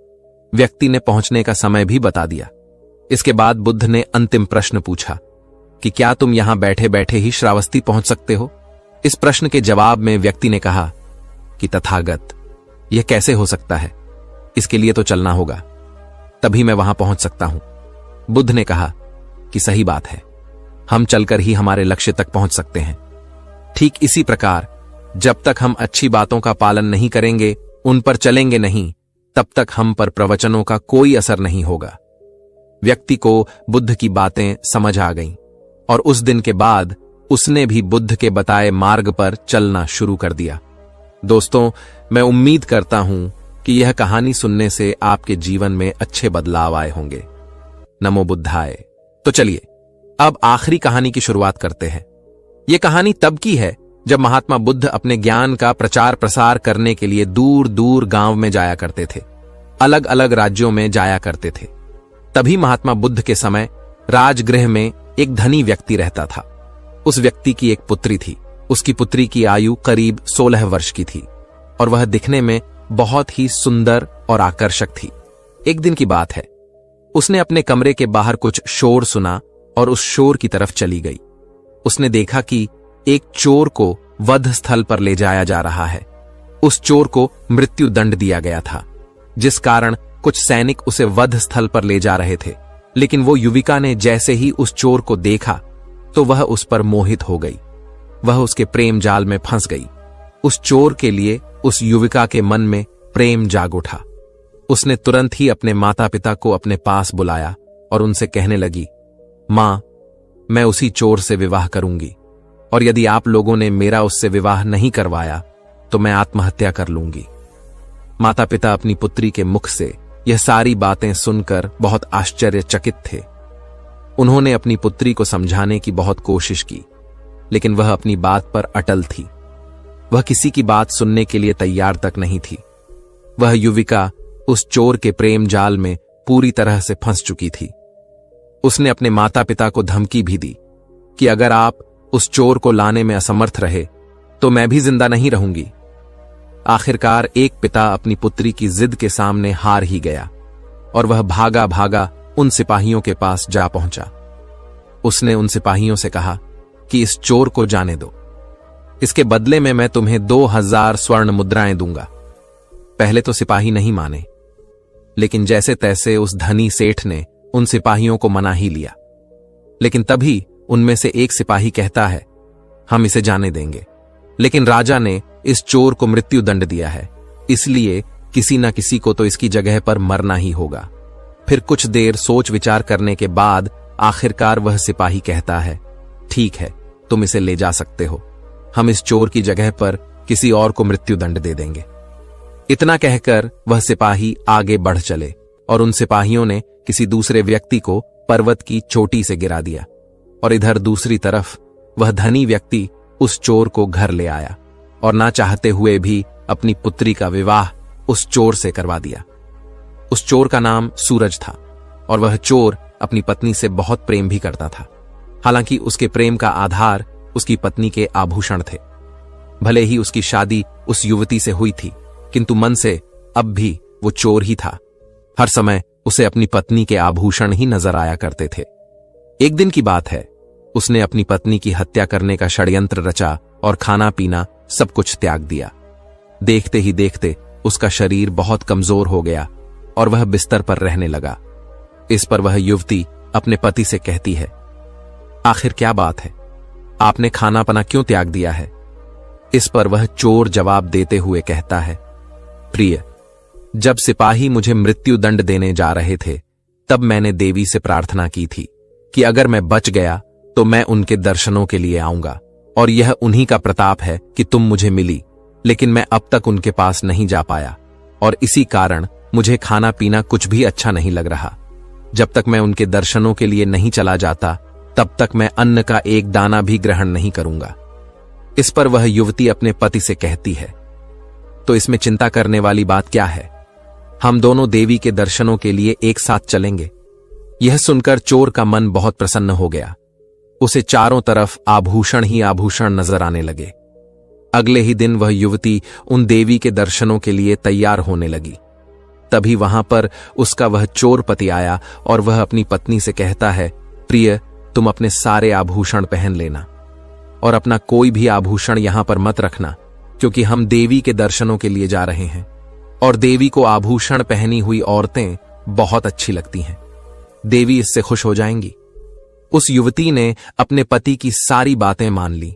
व्यक्ति ने पहुंचने का समय भी बता दिया। इसके बाद बुद्ध ने अंतिम प्रश्न पूछा कि क्या तुम यहां बैठे बैठे ही श्रावस्ती पहुंच सकते हो? इस प्रश्न के जवाब में व्यक्ति ने कहा कि तथागत, यह कैसे हो सकता है? इसके लिए तो चलना होगा, तभी मैं वहां पहुंच सकता हूं। बुद्ध ने कहा कि सही बात है, हम चलकर ही हमारे लक्ष्य तक पहुंच सकते हैं। ठीक इसी प्रकार जब तक हम अच्छी बातों का पालन नहीं करेंगे, उन पर चलेंगे नहीं, तब तक हम पर प्रवचनों का कोई असर नहीं होगा। व्यक्ति को बुद्ध की बातें समझ आ गईं और उस दिन के बाद उसने भी बुद्ध के बताए मार्ग पर चलना शुरू कर दिया। दोस्तों, मैं उम्मीद करता हूं कि यह कहानी सुनने से आपके जीवन में अच्छे बदलाव आए होंगे। नमो बुद्धाय। तो चलिए अब आखिरी कहानी की शुरुआत करते हैं। यह कहानी तब की है जब महात्मा बुद्ध अपने ज्ञान का प्रचार प्रसार करने के लिए दूर दूर गांव में जाया करते थे, अलग अलग राज्यों में जाया करते थे। तभी महात्मा बुद्ध के समय राजगृह में एक धनी व्यक्ति रहता था। उस व्यक्ति की एक पुत्री थी। उसकी पुत्री की आयु करीब 16 वर्ष की थी और वह दिखने में बहुत ही सुंदर और आकर्षक थी। एक दिन की बात है, उसने अपने कमरे के बाहर कुछ शोर सुना और उस शोर की तरफ चली गई। उसने देखा कि एक चोर को वध स्थल पर ले जाया जा रहा है। उस चोर को मृत्यु दंड दिया गया था, जिस कारण कुछ सैनिक उसे वध स्थल पर ले जा रहे थे। लेकिन वो युविका ने जैसे ही उस चोर को देखा तो वह उस पर मोहित हो गई। वह उसके प्रेम जाल में फंस गई। उस चोर के लिए उस युविका के मन में प्रेम जाग उठा। उसने तुरंत ही अपने माता पिता को अपने पास बुलाया और उनसे कहने लगी, मां, मैं उसी चोर से विवाह करूंगी और यदि आप लोगों ने मेरा उससे विवाह नहीं करवाया तो मैं आत्महत्या कर लूंगी। माता पिता अपनी पुत्री के मुख से यह सारी बातें सुनकर बहुत आश्चर्यचकित थे। उन्होंने अपनी पुत्री को समझाने की बहुत कोशिश की, लेकिन वह अपनी बात पर अटल थी। वह किसी की बात सुनने के लिए तैयार तक नहीं थी। वह युविका उस चोर के प्रेम जाल में पूरी तरह से फंस चुकी थी। उसने अपने माता पिता को धमकी भी दी कि अगर आप उस चोर को लाने में असमर्थ रहे तो मैं भी जिंदा नहीं रहूंगी। आखिरकार एक पिता अपनी पुत्री की जिद के सामने हार ही गया और वह भागा भागा उन सिपाहियों के पास जा पहुंचा। उसने उन सिपाहियों से कहा कि इस चोर को जाने दो, इसके बदले में मैं तुम्हें 2000 स्वर्ण मुद्राएं दूंगा। पहले तो सिपाही नहीं माने, लेकिन जैसे तैसे उस धनी सेठ ने उन सिपाहियों को मना ही लिया। लेकिन तभी उनमें से एक सिपाही कहता है, हम इसे जाने देंगे, लेकिन राजा ने इस चोर को मृत्यु दंड दिया है, इसलिए किसी न किसी को तो इसकी जगह पर मरना ही होगा। फिर कुछ देर सोच विचार करने के बाद आखिरकार वह सिपाही कहता है, ठीक है, तुम इसे ले जा सकते हो, हम इस चोर की जगह पर किसी और को मृत्यु दंड दे देंगे। इतना कहकर वह सिपाही आगे बढ़ चले और उन सिपाहियों ने किसी दूसरे व्यक्ति को पर्वत की चोटी से गिरा दिया और इधर दूसरी तरफ वह धनी व्यक्ति उस चोर को घर ले आया और ना चाहते हुए भी अपनी पुत्री का विवाह उस चोर से करवा दिया। उस चोर का नाम सूरज था और वह चोर अपनी पत्नी से बहुत प्रेम भी करता था। हालांकि उसके प्रेम का आधार उसकी पत्नी के आभूषण थे। भले ही उसकी शादी उस युवती से हुई थी, किंतु मन से अब भी वो चोर ही था। हर समय उसे अपनी पत्नी के आभूषण ही नजर आया करते थे। एक दिन की बात है, उसने अपनी पत्नी की हत्या करने का षड्यंत्र रचा और खाना पीना सब कुछ त्याग दिया। देखते ही देखते उसका शरीर बहुत कमजोर हो गया और वह बिस्तर पर रहने लगा। इस पर वह युवती अपने पति से कहती है, आखिर क्या बात है, आपने खाना पना क्यों त्याग दिया है? इस पर वह चोर जवाब देते हुए कहता है, प्रिय, जब सिपाही मुझे मृत्यु दंड देने जा रहे थे तब मैंने देवी से प्रार्थना की थी कि अगर मैं बच गया तो मैं उनके दर्शनों के लिए आऊंगा और यह उन्हीं का प्रताप है कि तुम मुझे मिली, लेकिन मैं अब तक उनके पास नहीं जा पाया और इसी कारण मुझे खाना पीना कुछ भी अच्छा नहीं लग रहा। जब तक मैं उनके दर्शनों के लिए नहीं चला जाता तब तक मैं अन्न का एक दाना भी ग्रहण नहीं करूंगा। इस पर वह युवती अपने पति से कहती है, तो इसमें चिंता करने वाली बात क्या है, हम दोनों देवी के दर्शनों के लिए एक साथ चलेंगे। यह सुनकर चोर का मन बहुत प्रसन्न हो गया। उसे चारों तरफ आभूषण ही आभूषण नजर आने लगे। अगले ही दिन वह युवती उन देवी के दर्शनों के लिए तैयार होने लगी। तभी वहां पर उसका वह चोर पति आया और वह अपनी पत्नी से कहता है, प्रिय, तुम अपने सारे आभूषण पहन लेना और अपना कोई भी आभूषण यहां पर मत रखना, क्योंकि हम देवी के दर्शनों के लिए जा रहे हैं और देवी को आभूषण पहनी हुई औरतें बहुत अच्छी लगती हैं। देवी इससे खुश हो जाएंगी। उस युवती ने अपने पति की सारी बातें मान ली।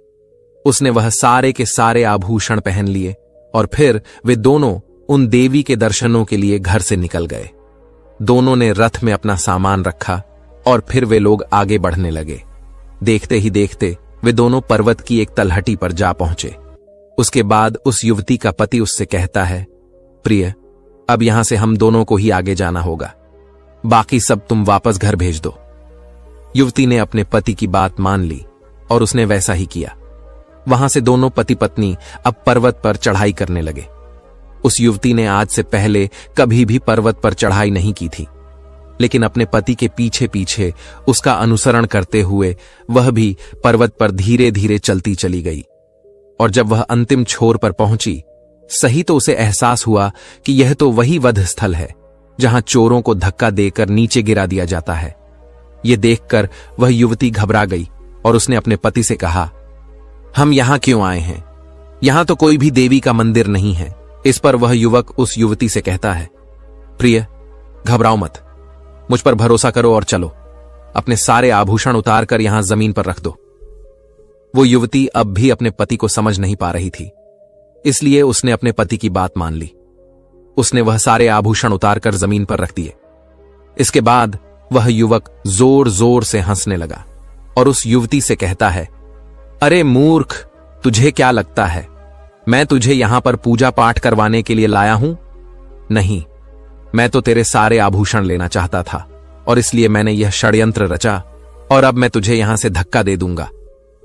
उसने वह सारे के सारे आभूषण पहन लिए और फिर वे दोनों उन देवी के दर्शनों के लिए घर से निकल गए। दोनों ने रथ में अपना सामान रखा और फिर वे लोग आगे बढ़ने लगे। देखते ही देखते वे दोनों पर्वत की एक तलहटी पर जा पहुंचे। उसके बाद उस युवती का पति उससे कहता है, प्रिय, अब यहां से हम दोनों को ही आगे जाना होगा, बाकी सब तुम वापस घर भेज दो। युवती ने अपने पति की बात मान ली और उसने वैसा ही किया। वहां से दोनों पति पत्नी अब पर्वत पर चढ़ाई करने लगे। उस युवती ने आज से पहले कभी भी पर्वत पर चढ़ाई नहीं की थी, लेकिन अपने पति के पीछे पीछे उसका अनुसरण करते हुए वह भी पर्वत पर धीरे धीरे चलती चली गई। और जब वह अंतिम छोर पर पहुंची, सही तो उसे एहसास हुआ कि यह तो वही वध स्थल है जहां चोरों को धक्का देकर नीचे गिरा दिया जाता है। यह देखकर वह युवती घबरा गई और उसने अपने पति से कहा, हम यहां क्यों आए हैं? यहां तो कोई भी देवी का मंदिर नहीं है। इस पर वह युवक उस युवती से कहता है, प्रिय, घबराओ मत, मुझ पर भरोसा करो और चलो। अपने सारे आभूषण उतार कर यहां जमीन पर रख दो। वो युवती अब भी अपने पति को समझ नहीं पा रही थी, इसलिए उसने अपने पति की बात मान ली। उसने वह सारे आभूषण उतारकर जमीन पर रख दिए। इसके बाद वह युवक जोर जोर से हंसने लगा और उस युवती से कहता है, अरे मूर्ख, तुझे क्या लगता है मैं तुझे यहां पर पूजा पाठ करवाने के लिए लाया हूं? नहीं, मैं तो तेरे सारे आभूषण लेना चाहता था और इसलिए मैंने यह षड्यंत्र रचा और अब मैं तुझे यहां से धक्का दे दूंगा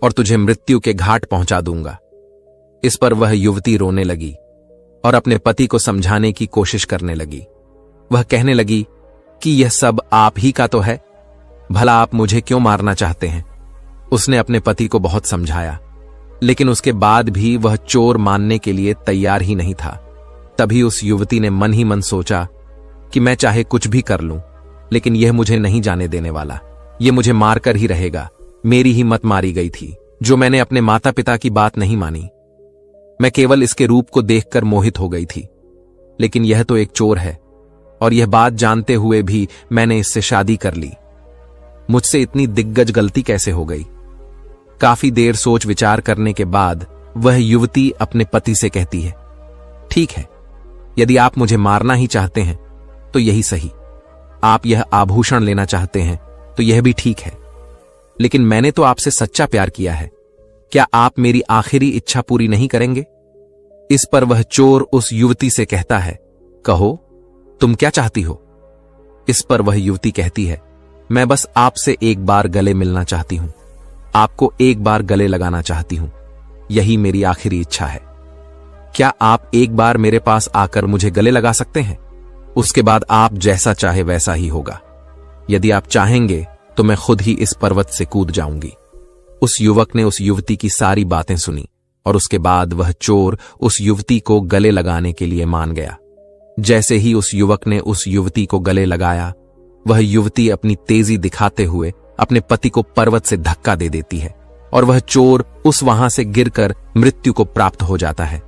और तुझे मृत्यु के घाट पहुंचा दूंगा। इस पर वह युवती रोने लगी और अपने पति को समझाने की कोशिश करने लगी। वह कहने लगी कि यह सब आप ही का तो है, भला आप मुझे क्यों मारना चाहते हैं? उसने अपने पति को बहुत समझाया, लेकिन उसके बाद भी वह चोर मानने के लिए तैयार ही नहीं था। तभी उस युवती ने मन ही मन सोचा कि मैं चाहे कुछ भी कर लूं, लेकिन यह मुझे नहीं जाने देने वाला, यह मुझे मारकर ही रहेगा। मेरी ही मत मारी गई थी जो मैंने अपने माता पिता की बात नहीं मानी। मैं केवल इसके रूप को देखकर मोहित हो गई थी, लेकिन यह तो एक चोर है और यह बात जानते हुए भी मैंने इससे शादी कर ली। मुझसे इतनी दिग्गज गलती कैसे हो गई? काफी देर सोच विचार करने के बाद वह युवती अपने पति से कहती है, ठीक है, यदि आप मुझे मारना ही चाहते हैं तो यही सही। आप यह आभूषण लेना चाहते हैं तो यह भी ठीक है, लेकिन मैंने तो आपसे सच्चा प्यार किया है। क्या आप मेरी आखिरी इच्छा पूरी नहीं करेंगे? इस पर वह चोर उस युवती से कहता है, कहो, तुम क्या चाहती हो? इस पर वह युवती कहती है, मैं बस आपसे एक बार गले मिलना चाहती हूं, आपको एक बार गले लगाना चाहती हूं, यही मेरी आखिरी इच्छा है। क्या आप एक बार मेरे पास आकर मुझे गले लगा सकते हैं? उसके बाद आप जैसा चाहे वैसा ही होगा। यदि आप चाहेंगे तो मैं खुद ही इस पर्वत से कूद जाऊंगी। उस युवक ने उस युवती की सारी बातें सुनी और उसके बाद वह चोर उस युवती को गले लगाने के लिए मान गया। जैसे ही उस युवक ने उस युवती को गले लगाया, वह युवती अपनी तेजी दिखाते हुए अपने पति को पर्वत से धक्का दे देती है और वह चोर उस वहां से गिरकर मृत्यु को प्राप्त हो जाता है।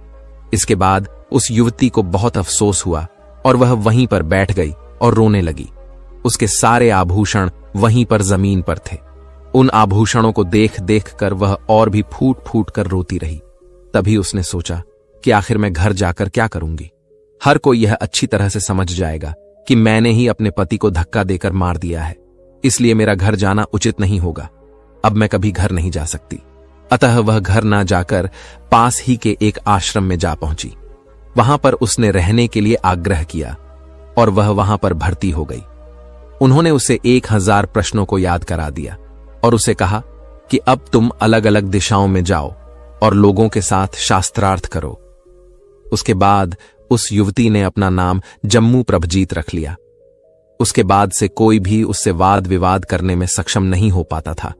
इसके बाद उस युवती को बहुत अफसोस हुआ और वह वहीं पर बैठ गई और रोने लगी। उसके सारे आभूषण वहीं पर जमीन पर थे। उन आभूषणों को देख देख कर वह और भी फूट फूट कर रोती रही। तभी उसने सोचा कि आखिर मैं घर जाकर क्या करूंगी? हर कोई यह अच्छी तरह से समझ जाएगा कि मैंने ही अपने पति को धक्का देकर मार दिया है, इसलिए मेरा घर जाना उचित नहीं होगा। अब मैं कभी घर नहीं जा सकती। अतः वह घर ना जाकर पास ही के एक आश्रम में जा पहुंची। वहां पर उसने रहने के लिए आग्रह किया और वह वहां पर भर्ती हो गई। उन्होंने उसे 1000 प्रश्नों को याद करा दिया और उसे कहा कि अब तुम अलग अलग दिशाओं में जाओ और लोगों के साथ शास्त्रार्थ करो। उसके बाद उस युवती ने अपना नाम जम्मू प्रभजीत रख लिया। उसके बाद से कोई भी उससे वाद विवाद करने में सक्षम नहीं हो पाता था।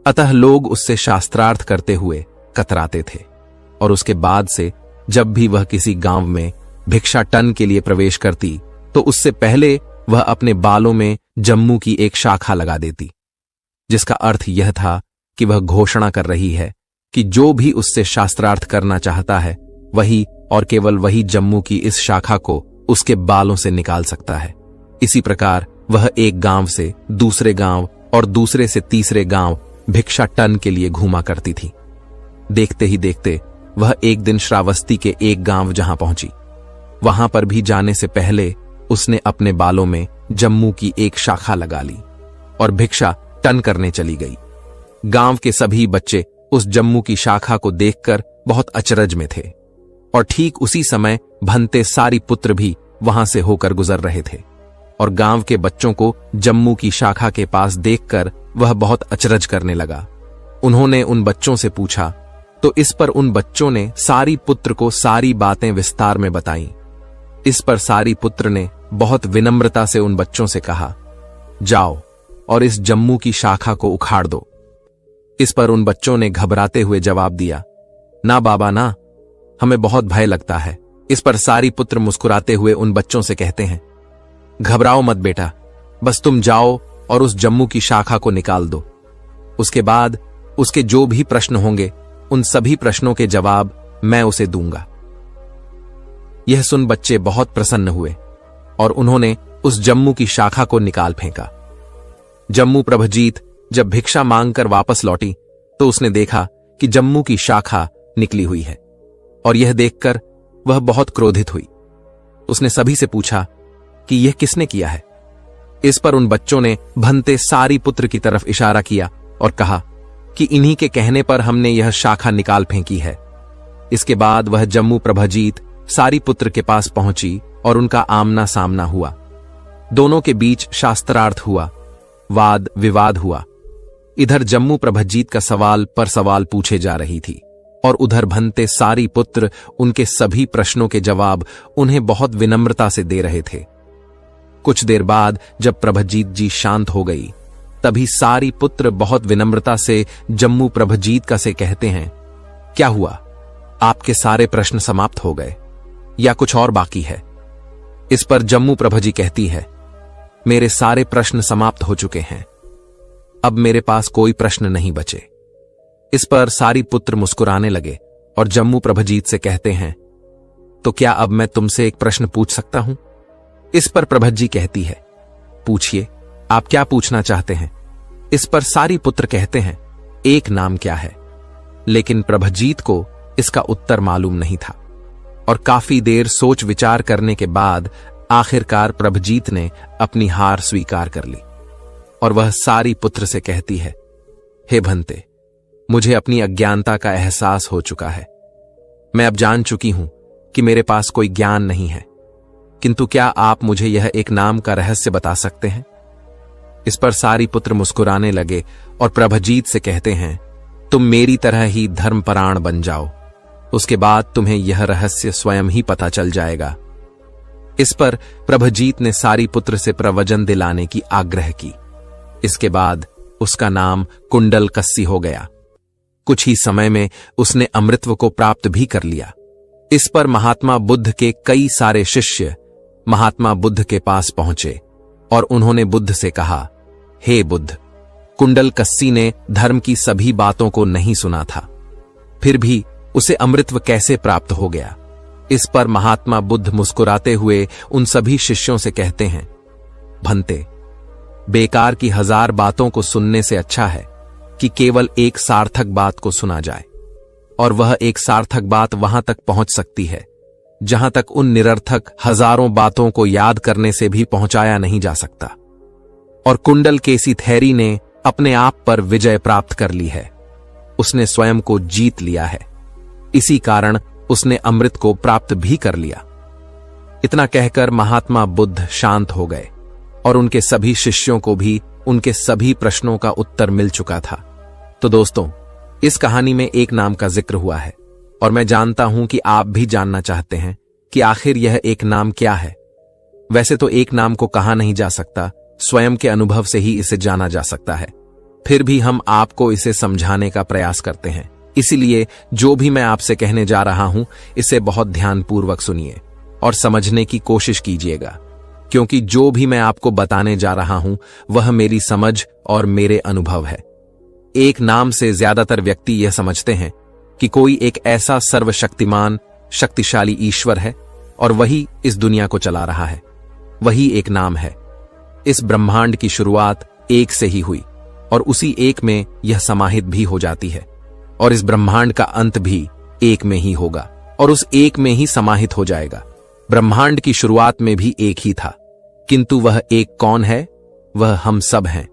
अतः लोग उससे शास्त्रार्थ करते हुए कतराते थे और उसके बाद से जब भी वह किसी गांव में भिक्षाटन के लिए प्रवेश करती तो उससे पहले वह अपने बालों में जम्मू की एक शाखा लगा देती, जिसका अर्थ यह था कि वह घोषणा कर रही है कि जो भी उससे शास्त्रार्थ करना चाहता है वही और केवल वही जम्मू की इस शाखा को उसके बालों से निकाल सकता है। इसी प्रकार वह एक गांव से दूसरे गांव और दूसरे से तीसरे गांव भिक्षाटन के लिए घूमा करती थी। देखते ही देखते वह एक दिन श्रावस्ती के एक गांव जहां पहुंची, वहां पर भी जाने से पहले उसने अपने बालों में जम्मू की एक शाखा लगा ली और भिक्षा टन करने चली गई। गांव के सभी बच्चे उस जम्मू की शाखा को देखकर बहुत अचरज में थे और ठीक उसी समय भंते सारी पुत्र भी वहां से होकर गुजर रहे थे और गांव के बच्चों को जम्मू की शाखा के पास देखकर वह बहुत अचरज करने लगा। उन्होंने उन बच्चों से पूछा तो इस पर उन बच्चों ने सारी पुत्र को सारी बातें विस्तार में बताईं। इस पर सारी पुत्र ने बहुत विनम्रता से उन बच्चों से कहा, जाओ और इस जम्मू की शाखा को उखाड़ दो। इस पर उन बच्चों ने घबराते हुए जवाब दिया, ना बाबा ना, हमें बहुत भय लगता है। इस पर सारी पुत्र मुस्कुराते हुए उन बच्चों से कहते हैं, घबराओ मत बेटा, बस तुम जाओ और उस जम्मू की शाखा को निकाल दो। उसके बाद उसके जो भी प्रश्न होंगे उन सभी प्रश्नों के जवाब मैं उसे दूंगा। यह सुन बच्चे बहुत प्रसन्न हुए और उन्होंने उस जम्मू की शाखा को निकाल फेंका। जम्मू प्रभजीत जब भिक्षा मांगकर वापस लौटी तो उसने देखा कि जम्मू की शाखा निकली हुई है और यह देखकर वह बहुत क्रोधित हुई। उसने सभी से पूछा कि यह किसने किया है। इस पर उन बच्चों ने भंते सारी पुत्र की तरफ इशारा किया और कहा कि इन्हीं के कहने पर हमने यह शाखा निकाल फेंकी है। इसके बाद वह जम्मू प्रभजीत सारी पुत्र के पास पहुंची और उनका आमना सामना हुआ। दोनों के बीच शास्त्रार्थ हुआ, वाद विवाद हुआ। इधर जम्मू प्रभजीत का सवाल पर सवाल पूछे जा रही थी और उधर भंते सारी पुत्र उनके सभी प्रश्नों के जवाब उन्हें बहुत विनम्रता से दे रहे थे। कुछ देर बाद जब प्रभजीत जी शांत हो गई तभी सारी पुत्र बहुत विनम्रता से जम्मू प्रभजीत का से कहते हैं, क्या हुआ, आपके सारे प्रश्न समाप्त हो गए या कुछ और बाकी है। इस पर जम्मू प्रभजी कहती है, मेरे सारे प्रश्न समाप्त हो चुके हैं, अब मेरे पास कोई प्रश्न नहीं बचे। इस पर सारी पुत्र मुस्कुराने लगे और जम्मू प्रभजीत से कहते हैं, तो क्या अब मैं तुमसे एक प्रश्न पूछ सकता हूं। इस पर प्रभजी कहती है, पूछिए, आप क्या पूछना चाहते हैं। इस पर सारी पुत्र कहते हैं, एक नाम क्या है। लेकिन प्रभजीत को इसका उत्तर मालूम नहीं था और काफी देर सोच विचार करने के बाद आखिरकार प्रभजीत ने अपनी हार स्वीकार कर ली और वह सारी पुत्र से कहती है, हे भंते, मुझे अपनी अज्ञानता का एहसास हो चुका है। मैं अब जान चुकी हूं कि मेरे पास कोई ज्ञान नहीं है, किंतु क्या आप मुझे यह एक नाम का रहस्य बता सकते हैं। इस पर सारी पुत्र मुस्कुराने लगे और प्रभजीत से कहते हैं, तुम मेरी तरह ही धर्मपरायण बन जाओ, उसके बाद तुम्हें यह रहस्य स्वयं ही पता चल जाएगा। इस पर प्रभजीत ने सारी पुत्र से प्रवचन दिलाने की आग्रह की। इसके बाद उसका नाम कुंडल कस्सी हो गया। कुछ ही समय में उसने अमृतत्व को प्राप्त भी कर लिया। इस पर महात्मा बुद्ध के कई सारे शिष्य महात्मा बुद्ध के पास पहुंचे और उन्होंने बुद्ध से कहा, हे बुद्ध, कुंडल कस्सी ने धर्म की सभी बातों को नहीं सुना था, फिर भी उसे अमृतत्व कैसे प्राप्त हो गया। इस पर महात्मा बुद्ध मुस्कुराते हुए उन सभी शिष्यों से कहते हैं, भंते, बेकार की 1000 बातों को सुनने से अच्छा है कि केवल एक सार्थक बात को सुना जाए, और वह एक सार्थक बात वहां तक पहुंच सकती है जहां तक उन निरर्थक हजारों बातों को याद करने से भी पहुंचाया नहीं जा सकता। और कुंडल केसी थैरी ने अपने आप पर विजय प्राप्त कर ली है, उसने स्वयं को जीत लिया है, इसी कारण उसने अमृत को प्राप्त भी कर लिया। इतना कहकर महात्मा बुद्ध शांत हो गए और उनके सभी शिष्यों को भी उनके सभी प्रश्नों का उत्तर मिल चुका था। तो दोस्तों, इस कहानी में एक नाम का जिक्र हुआ है और मैं जानता हूं कि आप भी जानना चाहते हैं कि आखिर यह एक नाम क्या है। वैसे तो एक नाम को कहा नहीं जा सकता, स्वयं के अनुभव से ही इसे जाना जा सकता है, फिर भी हम आपको इसे समझाने का प्रयास करते हैं। इसीलिए जो भी मैं आपसे कहने जा रहा हूं इसे बहुत ध्यानपूर्वक सुनिए और समझने की कोशिश कीजिएगा, क्योंकि जो भी मैं आपको बताने जा रहा हूं वह मेरी समझ और मेरे अनुभव है। एक नाम से ज्यादातर व्यक्ति यह समझते हैं कि कोई एक ऐसा सर्वशक्तिमान शक्तिशाली ईश्वर है और वही इस दुनिया को चला रहा है, वही एक नाम है। इस ब्रह्मांड की शुरुआत एक से ही हुई और उसी एक में यह समाहित भी हो जाती है, और इस ब्रह्मांड का अंत भी एक में ही होगा और उस एक में ही समाहित हो जाएगा। ब्रह्मांड की शुरुआत में भी एक ही था, किंतु वह एक कौन है? वह हम सब हैं।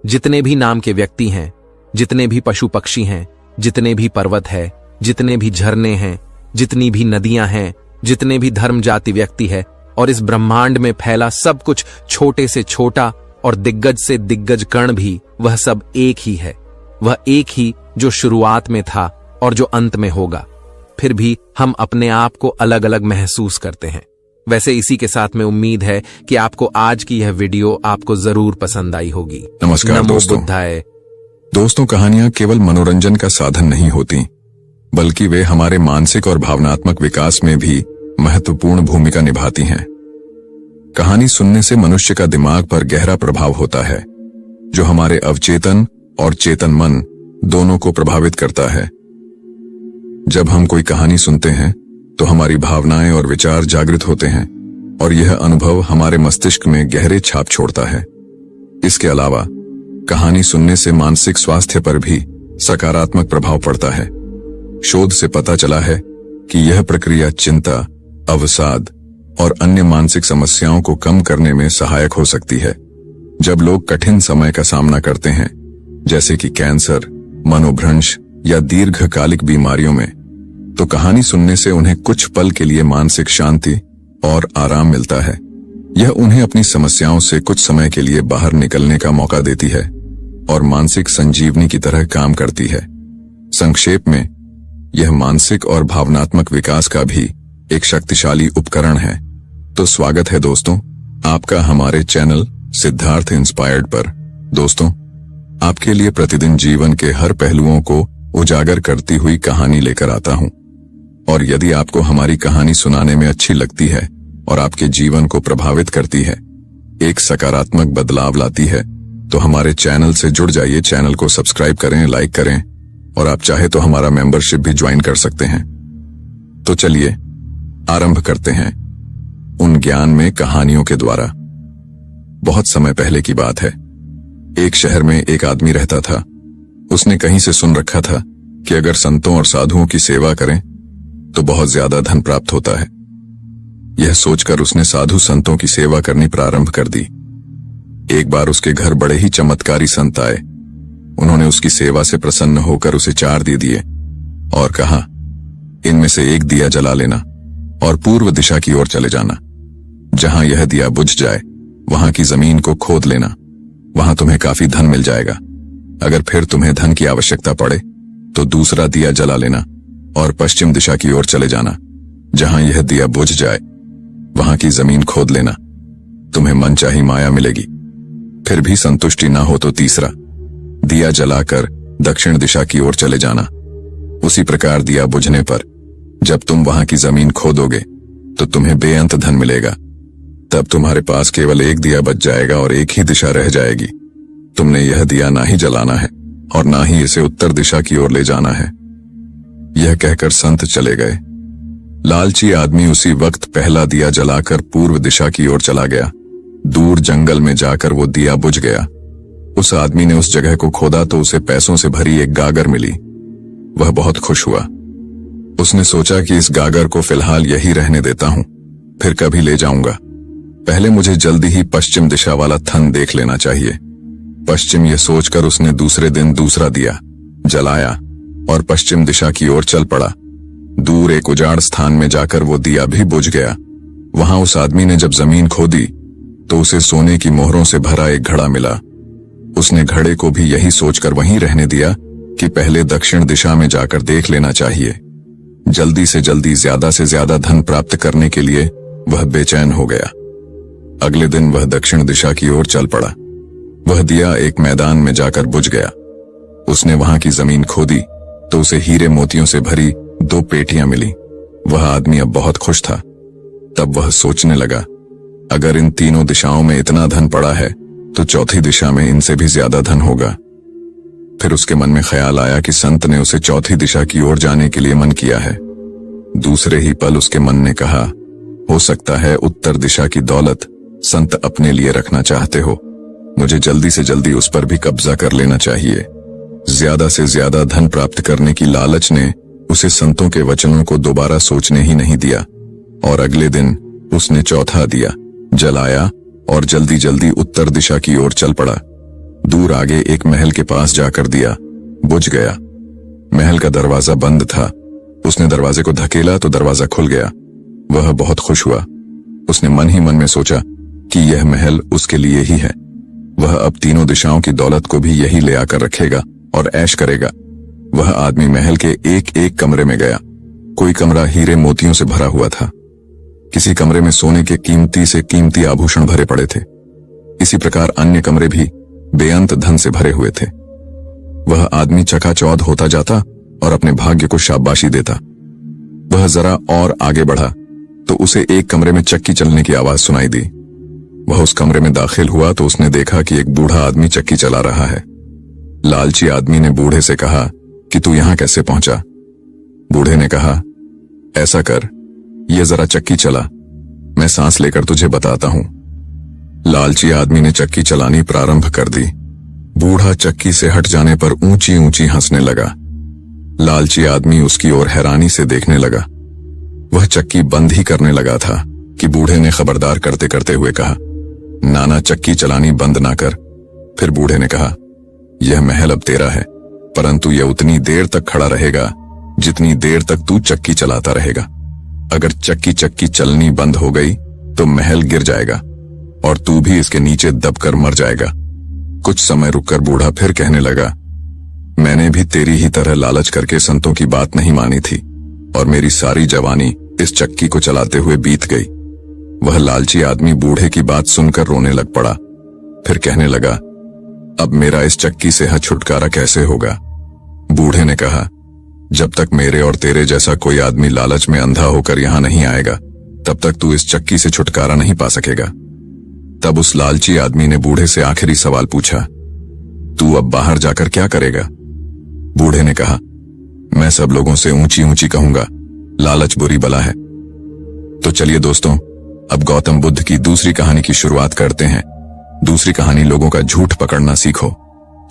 जितने भी नाम के व्यक्ति हैं, जितने भी पशु पक्षी हैं, जितने भी पर्वत है, जितने भी झरने हैं, जितनी भी नदियां हैं, जितने भी धर्म जाति व्यक्ति है और इस ब्रह्मांड में फैला सब कुछ, छोटे से छोटा और दिग्गज से दिग्गज कण भी, वह सब एक ही है। वह एक ही जो शुरुआत में था और जो अंत में होगा। फिर भी हम अपने आप को अलग अलग महसूस करते हैं। वैसे इसी के साथ में उम्मीद है कि आपको आज की यह वीडियो आपको जरूर पसंद आई होगी। नमस्कार दोस्तों। दोस्तों, कहानियां केवल मनोरंजन का साधन नहीं होती, बल्कि वे हमारे मानसिक और भावनात्मक विकास में भी महत्वपूर्ण भूमिका निभाती हैं। कहानी सुनने से मनुष्य का दिमाग पर गहरा प्रभाव होता है, जो हमारे अवचेतन और चेतन मन दोनों को प्रभावित करता है। जब हम कोई कहानी सुनते हैं तो हमारी भावनाएं और विचार जागृत होते हैं और यह अनुभव हमारे मस्तिष्क में गहरे छाप छोड़ता है। इसके अलावा कहानी सुनने से मानसिक स्वास्थ्य पर भी सकारात्मक प्रभाव पड़ता है। शोध से पता चला है कि यह प्रक्रिया चिंता, अवसाद और अन्य मानसिक समस्याओं को कम करने में सहायक हो सकती है। जब लोग कठिन समय का सामना करते हैं, जैसे कि कैंसर, मनोभ्रंश या दीर्घकालिक बीमारियों में, तो कहानी सुनने से उन्हें कुछ पल के लिए मानसिक शांति और आराम मिलता है। यह उन्हें अपनी समस्याओं से कुछ समय के लिए बाहर निकलने का मौका देती है और मानसिक संजीवनी की तरह काम करती है। संक्षेप में, यह मानसिक और भावनात्मक विकास का भी एक शक्तिशाली उपकरण है। तो स्वागत है दोस्तों आपका हमारे चैनल सिद्धार्थ इंस्पायर्ड पर। दोस्तों, आपके लिए प्रतिदिन जीवन के हर पहलुओं को उजागर करती हुई कहानी लेकर आता हूं। और यदि आपको हमारी कहानी सुनाने में अच्छी लगती है और आपके जीवन को प्रभावित करती है, एक सकारात्मक बदलाव लाती है, तो हमारे चैनल से जुड़ जाइए। चैनल को सब्सक्राइब करें, लाइक करें और आप चाहे तो हमारा मेंबरशिप भी ज्वाइन कर सकते हैं। तो चलिए आरंभ करते हैं उन ज्ञान में कहानियों के द्वारा। बहुत समय पहले की बात है। एक शहर में एक आदमी रहता था। उसने कहीं से सुन रखा था कि अगर संतों और साधुओं की सेवा करें तो बहुत ज्यादा धन प्राप्त होता है। यह सोचकर उसने साधु संतों की सेवा करनी प्रारंभ कर दी। एक बार उसके घर बड़े ही चमत्कारी संत आए। उन्होंने उसकी सेवा से प्रसन्न होकर उसे 4 दे दिए और कहा, इनमें से एक दिया जला लेना और पूर्व दिशा की ओर चले जाना। जहां यह दिया बुझ जाए वहां की जमीन को खोद लेना। वहां तुम्हें काफी धन मिल जाएगा। अगर फिर तुम्हें धन की आवश्यकता पड़े तो दूसरा दिया जला लेना और पश्चिम दिशा की ओर चले जाना। जहां यह दिया बुझ जाए वहां की जमीन खोद लेना। तुम्हें मनचाही माया मिलेगी। फिर भी संतुष्टि ना हो तो तीसरा दिया जलाकर दक्षिण दिशा की ओर चले जाना। उसी प्रकार दिया बुझने पर जब तुम वहां की जमीन खोदोगे तो तुम्हें बेअंत धन मिलेगा। तब तुम्हारे पास केवल एक दिया बच जाएगा और एक ही दिशा रह जाएगी। तुमने यह दिया ना ही जलाना है और ना ही इसे उत्तर दिशा की ओर ले जाना है। यह कहकर संत चले गए। लालची आदमी उसी वक्त पहला दिया जलाकर पूर्व दिशा की ओर चला गया। दूर जंगल में जाकर वो दिया बुझ गया। उस आदमी ने उस जगह को खोदा तो उसे पैसों से भरी एक गागर मिली। वह बहुत खुश हुआ। उसने सोचा कि इस गागर को फिलहाल यही रहने देता हूं, फिर कभी ले जाऊंगा। पहले मुझे जल्दी ही पश्चिम दिशा वाला थन देख लेना चाहिए। पश्चिम यह सोचकर उसने दूसरे दिन दूसरा दिया जलाया और पश्चिम दिशा की ओर चल पड़ा। दूर एक उजाड़ स्थान में जाकर वो दिया भी बुझ गया। वहां उस आदमी ने जब जमीन खोदी तो उसे सोने की मोहरों से भरा एक घड़ा मिला। उसने घड़े को भी यही सोचकर वहीं रहने दिया कि पहले दक्षिण दिशा में जाकर देख लेना चाहिए। जल्दी से ज्यादा धन प्राप्त करने के लिए वह बेचैन हो गया। अगले दिन वह दक्षिण दिशा की ओर चल पड़ा। वह दिया एक मैदान में जाकर बुझ गया। उसने वहां की जमीन खोदी तो उसे हीरे मोतियों से भरी 2 पेटियां मिली। वह आदमी अब बहुत खुश था। तब वह सोचने लगा, अगर इन तीनों दिशाओं में इतना धन पड़ा है तो चौथी दिशा में इनसे भी ज्यादा धन होगा। फिर उसके मन में ख्याल आया कि संत ने उसे चौथी दिशा की ओर जाने के लिए मन किया है। दूसरे ही पल उसके मन ने कहा, हो सकता है उत्तर दिशा की दौलत संत अपने लिए रखना चाहते हो। मुझे जल्दी से जल्दी उस पर भी कब्जा कर लेना चाहिए। ज्यादा से ज्यादा धन प्राप्त करने की लालच ने उसे संतों के वचनों को दोबारा सोचने ही नहीं दिया और अगले दिन उसने चौथा दिया जलाया और जल्दी जल्दी उत्तर दिशा की ओर चल पड़ा। दूर आगे एक महल के पास जाकर दिया बुझ गया। महल का दरवाजा बंद था। उसने दरवाजे को धकेला तो दरवाजा खुल गया। वह बहुत खुश हुआ। उसने मन ही मन में सोचा कि यह महल उसके लिए ही है। वह अब तीनों दिशाओं की दौलत को भी यही ले आकर रखेगा और ऐश करेगा। वह आदमी महल के एक एक कमरे में गया। कोई कमरा हीरे मोतियों से भरा हुआ था। किसी कमरे में सोने के कीमती से कीमती आभूषण भरे पड़े थे। इसी प्रकार अन्य कमरे भी बेअंत धन से भरे हुए थे। वह आदमी चकाचौंध होता जाता और अपने भाग्य को शाबाशी देता। वह जरा और आगे बढ़ा तो उसे एक कमरे में चक्की चलने की आवाज सुनाई दी। वह उस कमरे में दाखिल हुआ तो उसने देखा कि एक बूढ़ा आदमी चक्की चला रहा है। लालची आदमी ने बूढ़े से कहा कि तू यहां कैसे पहुंचा? बूढ़े ने कहा, ऐसा कर, ये जरा चक्की चला, मैं सांस लेकर तुझे बताता हूं। लालची आदमी ने चक्की चलानी प्रारंभ कर दी। बूढ़ा चक्की से हट जाने पर ऊंची ऊंची हंसने लगा। लालची आदमी उसकी ओर हैरानी से देखने लगा। वह चक्की बंद ही करने लगा था कि बूढ़े ने खबरदार करते करते हुए कहा, नाना चक्की चलानी बंद ना कर। फिर बूढ़े ने कहा, यह महल अब तेरा है, परंतु यह उतनी देर तक खड़ा रहेगा जितनी देर तक तू चक्की चलाता रहेगा। अगर चक्की चलनी बंद हो गई तो महल गिर जाएगा और तू भी इसके नीचे दबकर मर जाएगा। कुछ समय रुककर बूढ़ा फिर कहने लगा, मैंने भी तेरी ही तरह लालच करके संतों की बात नहीं मानी थी और मेरी सारी जवानी इस चक्की को चलाते हुए बीत गई। वह लालची आदमी बूढ़े की बात सुनकर रोने लग पड़ा। फिर कहने लगा, अब मेरा इस चक्की से छुटकारा कैसे होगा? बूढ़े ने कहा, जब तक मेरे और तेरे जैसा कोई आदमी लालच में अंधा होकर यहां नहीं आएगा तब तक तू इस चक्की से छुटकारा नहीं पा सकेगा। तब उस लालची आदमी ने बूढ़े से आखिरी सवाल पूछा, तू अब बाहर जाकर क्या करेगा? बूढ़े ने कहा, मैं सब लोगों से ऊंची ऊंची कहूंगा, लालच बुरी बला है। तो चलिए दोस्तों, अब गौतम बुद्ध की दूसरी कहानी की शुरुआत करते हैं। दूसरी कहानी लोगों का झूठ पकड़ना सीखो।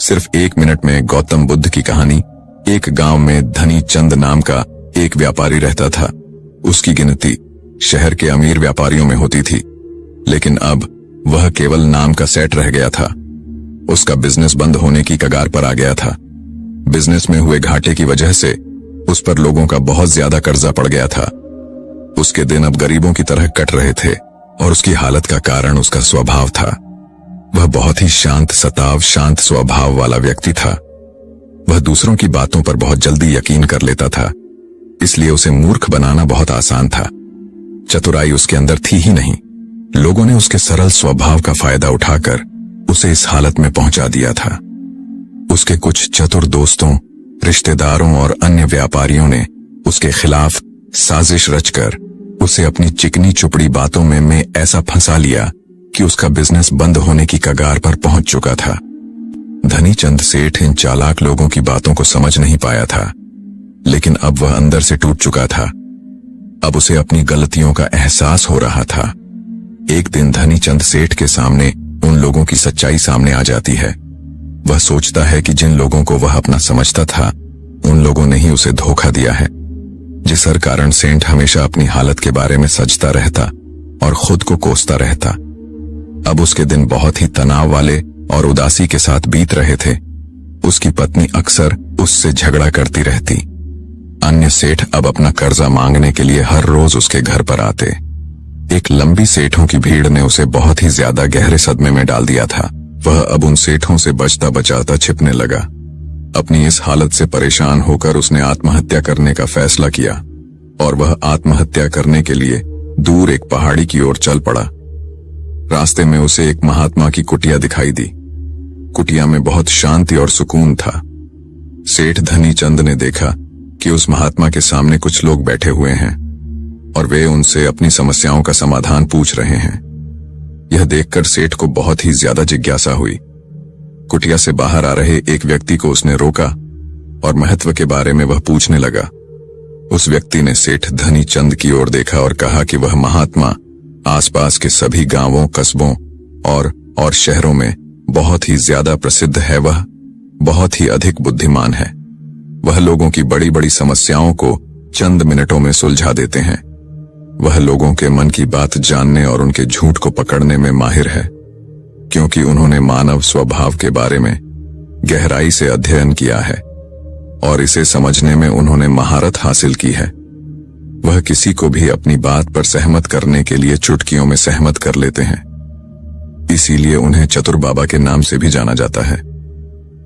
सिर्फ 1 मिनट में गौतम बुद्ध की कहानी। एक गांव में धनी चंद नाम का एक व्यापारी रहता था। उसकी गिनती शहर के अमीर व्यापारियों में होती थी, लेकिन अब वह केवल नाम का सेठ रह गया था। उसका बिजनेस बंद होने की कगार पर आ गया था। बिजनेस में हुए घाटे की वजह से उस पर लोगों का बहुत ज्यादा कर्जा पड़ गया था। उसके दिन अब गरीबों की तरह कट रहे थे और उसकी हालत का कारण उसका स्वभाव था। वह बहुत ही शांत स्वभाव वाला व्यक्ति था। वह दूसरों की बातों पर बहुत जल्दी यकीन कर लेता था, इसलिए उसे मूर्ख बनाना बहुत आसान था। चतुराई उसके अंदर थी ही नहीं। लोगों ने उसके सरल स्वभाव का फायदा उठाकर उसे इस हालत में पहुंचा दिया था। उसके कुछ चतुर दोस्तों, रिश्तेदारों और अन्य व्यापारियों ने उसके खिलाफ साजिश रचकर उसे अपनी चिकनी चुपड़ी बातों में ऐसा फंसा लिया कि उसका बिजनेस बंद होने की कगार पर पहुंच चुका था। धनी चंद सेठ इन चालाक लोगों की बातों को समझ नहीं पाया था, लेकिन अब वह अंदर से टूट चुका था। अब उसे अपनी गलतियों का एहसास हो रहा था। एक दिन धनी चंद सेठ के सामने उन लोगों की सच्चाई सामने आ जाती है। वह सोचता है कि जिन लोगों को वह अपना समझता था, उन लोगों ने ही उसे धोखा दिया है, जिस हर कारण सेठ हमेशा अपनी हालत के बारे में सजता रहता और खुद को कोसता रहता। अब उसके दिन बहुत ही तनाव वाले और उदासी के साथ बीत रहे थे। उसकी पत्नी अक्सर उससे झगड़ा करती रहती। अन्य सेठ अब अपना कर्जा मांगने के लिए हर रोज उसके घर पर आते। एक लंबी सेठों की भीड़ ने उसे बहुत ही ज्यादा गहरे सदमे में डाल दिया था। वह अब उन सेठों से बचता बचाता छिपने लगा। अपनी इस हालत से परेशान होकर उसने आत्महत्या करने का फैसला किया और वह आत्महत्या करने के लिए दूर एक पहाड़ी की ओर चल पड़ा। रास्ते में उसे एक महात्मा की कुटिया दिखाई दी। कुटिया में बहुत शांति और सुकून था। सेठ धनी चंद ने देखा कि उस महात्मा के सामने कुछ लोग बैठे हुए हैं और वे उनसे अपनी समस्याओं का समाधान पूछ रहे हैं। यह देखकर सेठ को बहुत ही ज्यादा जिज्ञासा हुई। कुटिया से बाहर आ रहे एक व्यक्ति को उसने रोका और महत्व के बारे में वह पूछने लगा। उस व्यक्ति ने सेठ धनी चंद की ओर देखा और कहा कि वह महात्मा आसपास के सभी गांवों, कस्बों और शहरों में बहुत ही ज्यादा प्रसिद्ध है। वह बहुत ही अधिक बुद्धिमान है। वह लोगों की बड़ी बड़ी समस्याओं को चंद मिनटों में सुलझा देते हैं। वह लोगों के मन की बात जानने और उनके झूठ को पकड़ने में माहिर है, क्योंकि उन्होंने मानव स्वभाव के बारे में गहराई से अध्ययन किया है और इसे समझने में उन्होंने महारत हासिल की है। वह किसी को भी अपनी बात पर सहमत करने के लिए चुटकियों में सहमत कर लेते हैं। इसीलिए उन्हें चतुर बाबा के नाम से भी जाना जाता है।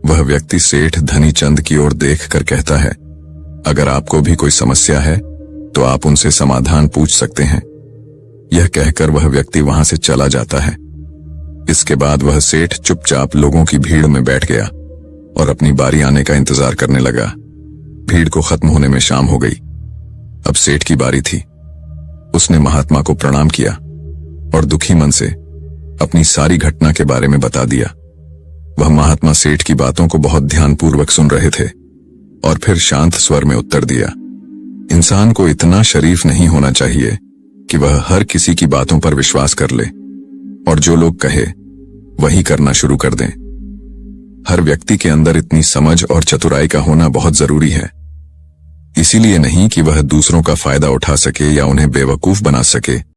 वह व्यक्ति सेठ धनीचंद की ओर देखकर कहता है, अगर आपको भी कोई समस्या है तो आप उनसे समाधान पूछ सकते हैं। यह कहकर वह व्यक्ति वहां से चला जाता है। इसके बाद वह सेठ चुपचाप लोगों की भीड़ में बैठ गया और अपनी बारी आने का इंतजार करने लगा। भीड़ को खत्म होने में शाम हो गई। अब सेठ की बारी थी। उसने महात्मा को प्रणाम किया और दुखी मन से अपनी सारी घटना के बारे में बता दिया। वह महात्मा सेठ की बातों को बहुत ध्यानपूर्वक सुन रहे थे और फिर शांत स्वर में उत्तर दिया, इंसान को इतना शरीफ नहीं होना चाहिए कि वह हर किसी की बातों पर विश्वास कर ले और जो लोग कहे वही करना शुरू कर दें। हर व्यक्ति के अंदर इतनी समझ और चतुराई का होना बहुत जरूरी है। इसीलिए नहीं कि वह दूसरों का फायदा उठा सके या उन्हें बेवकूफ बना सके,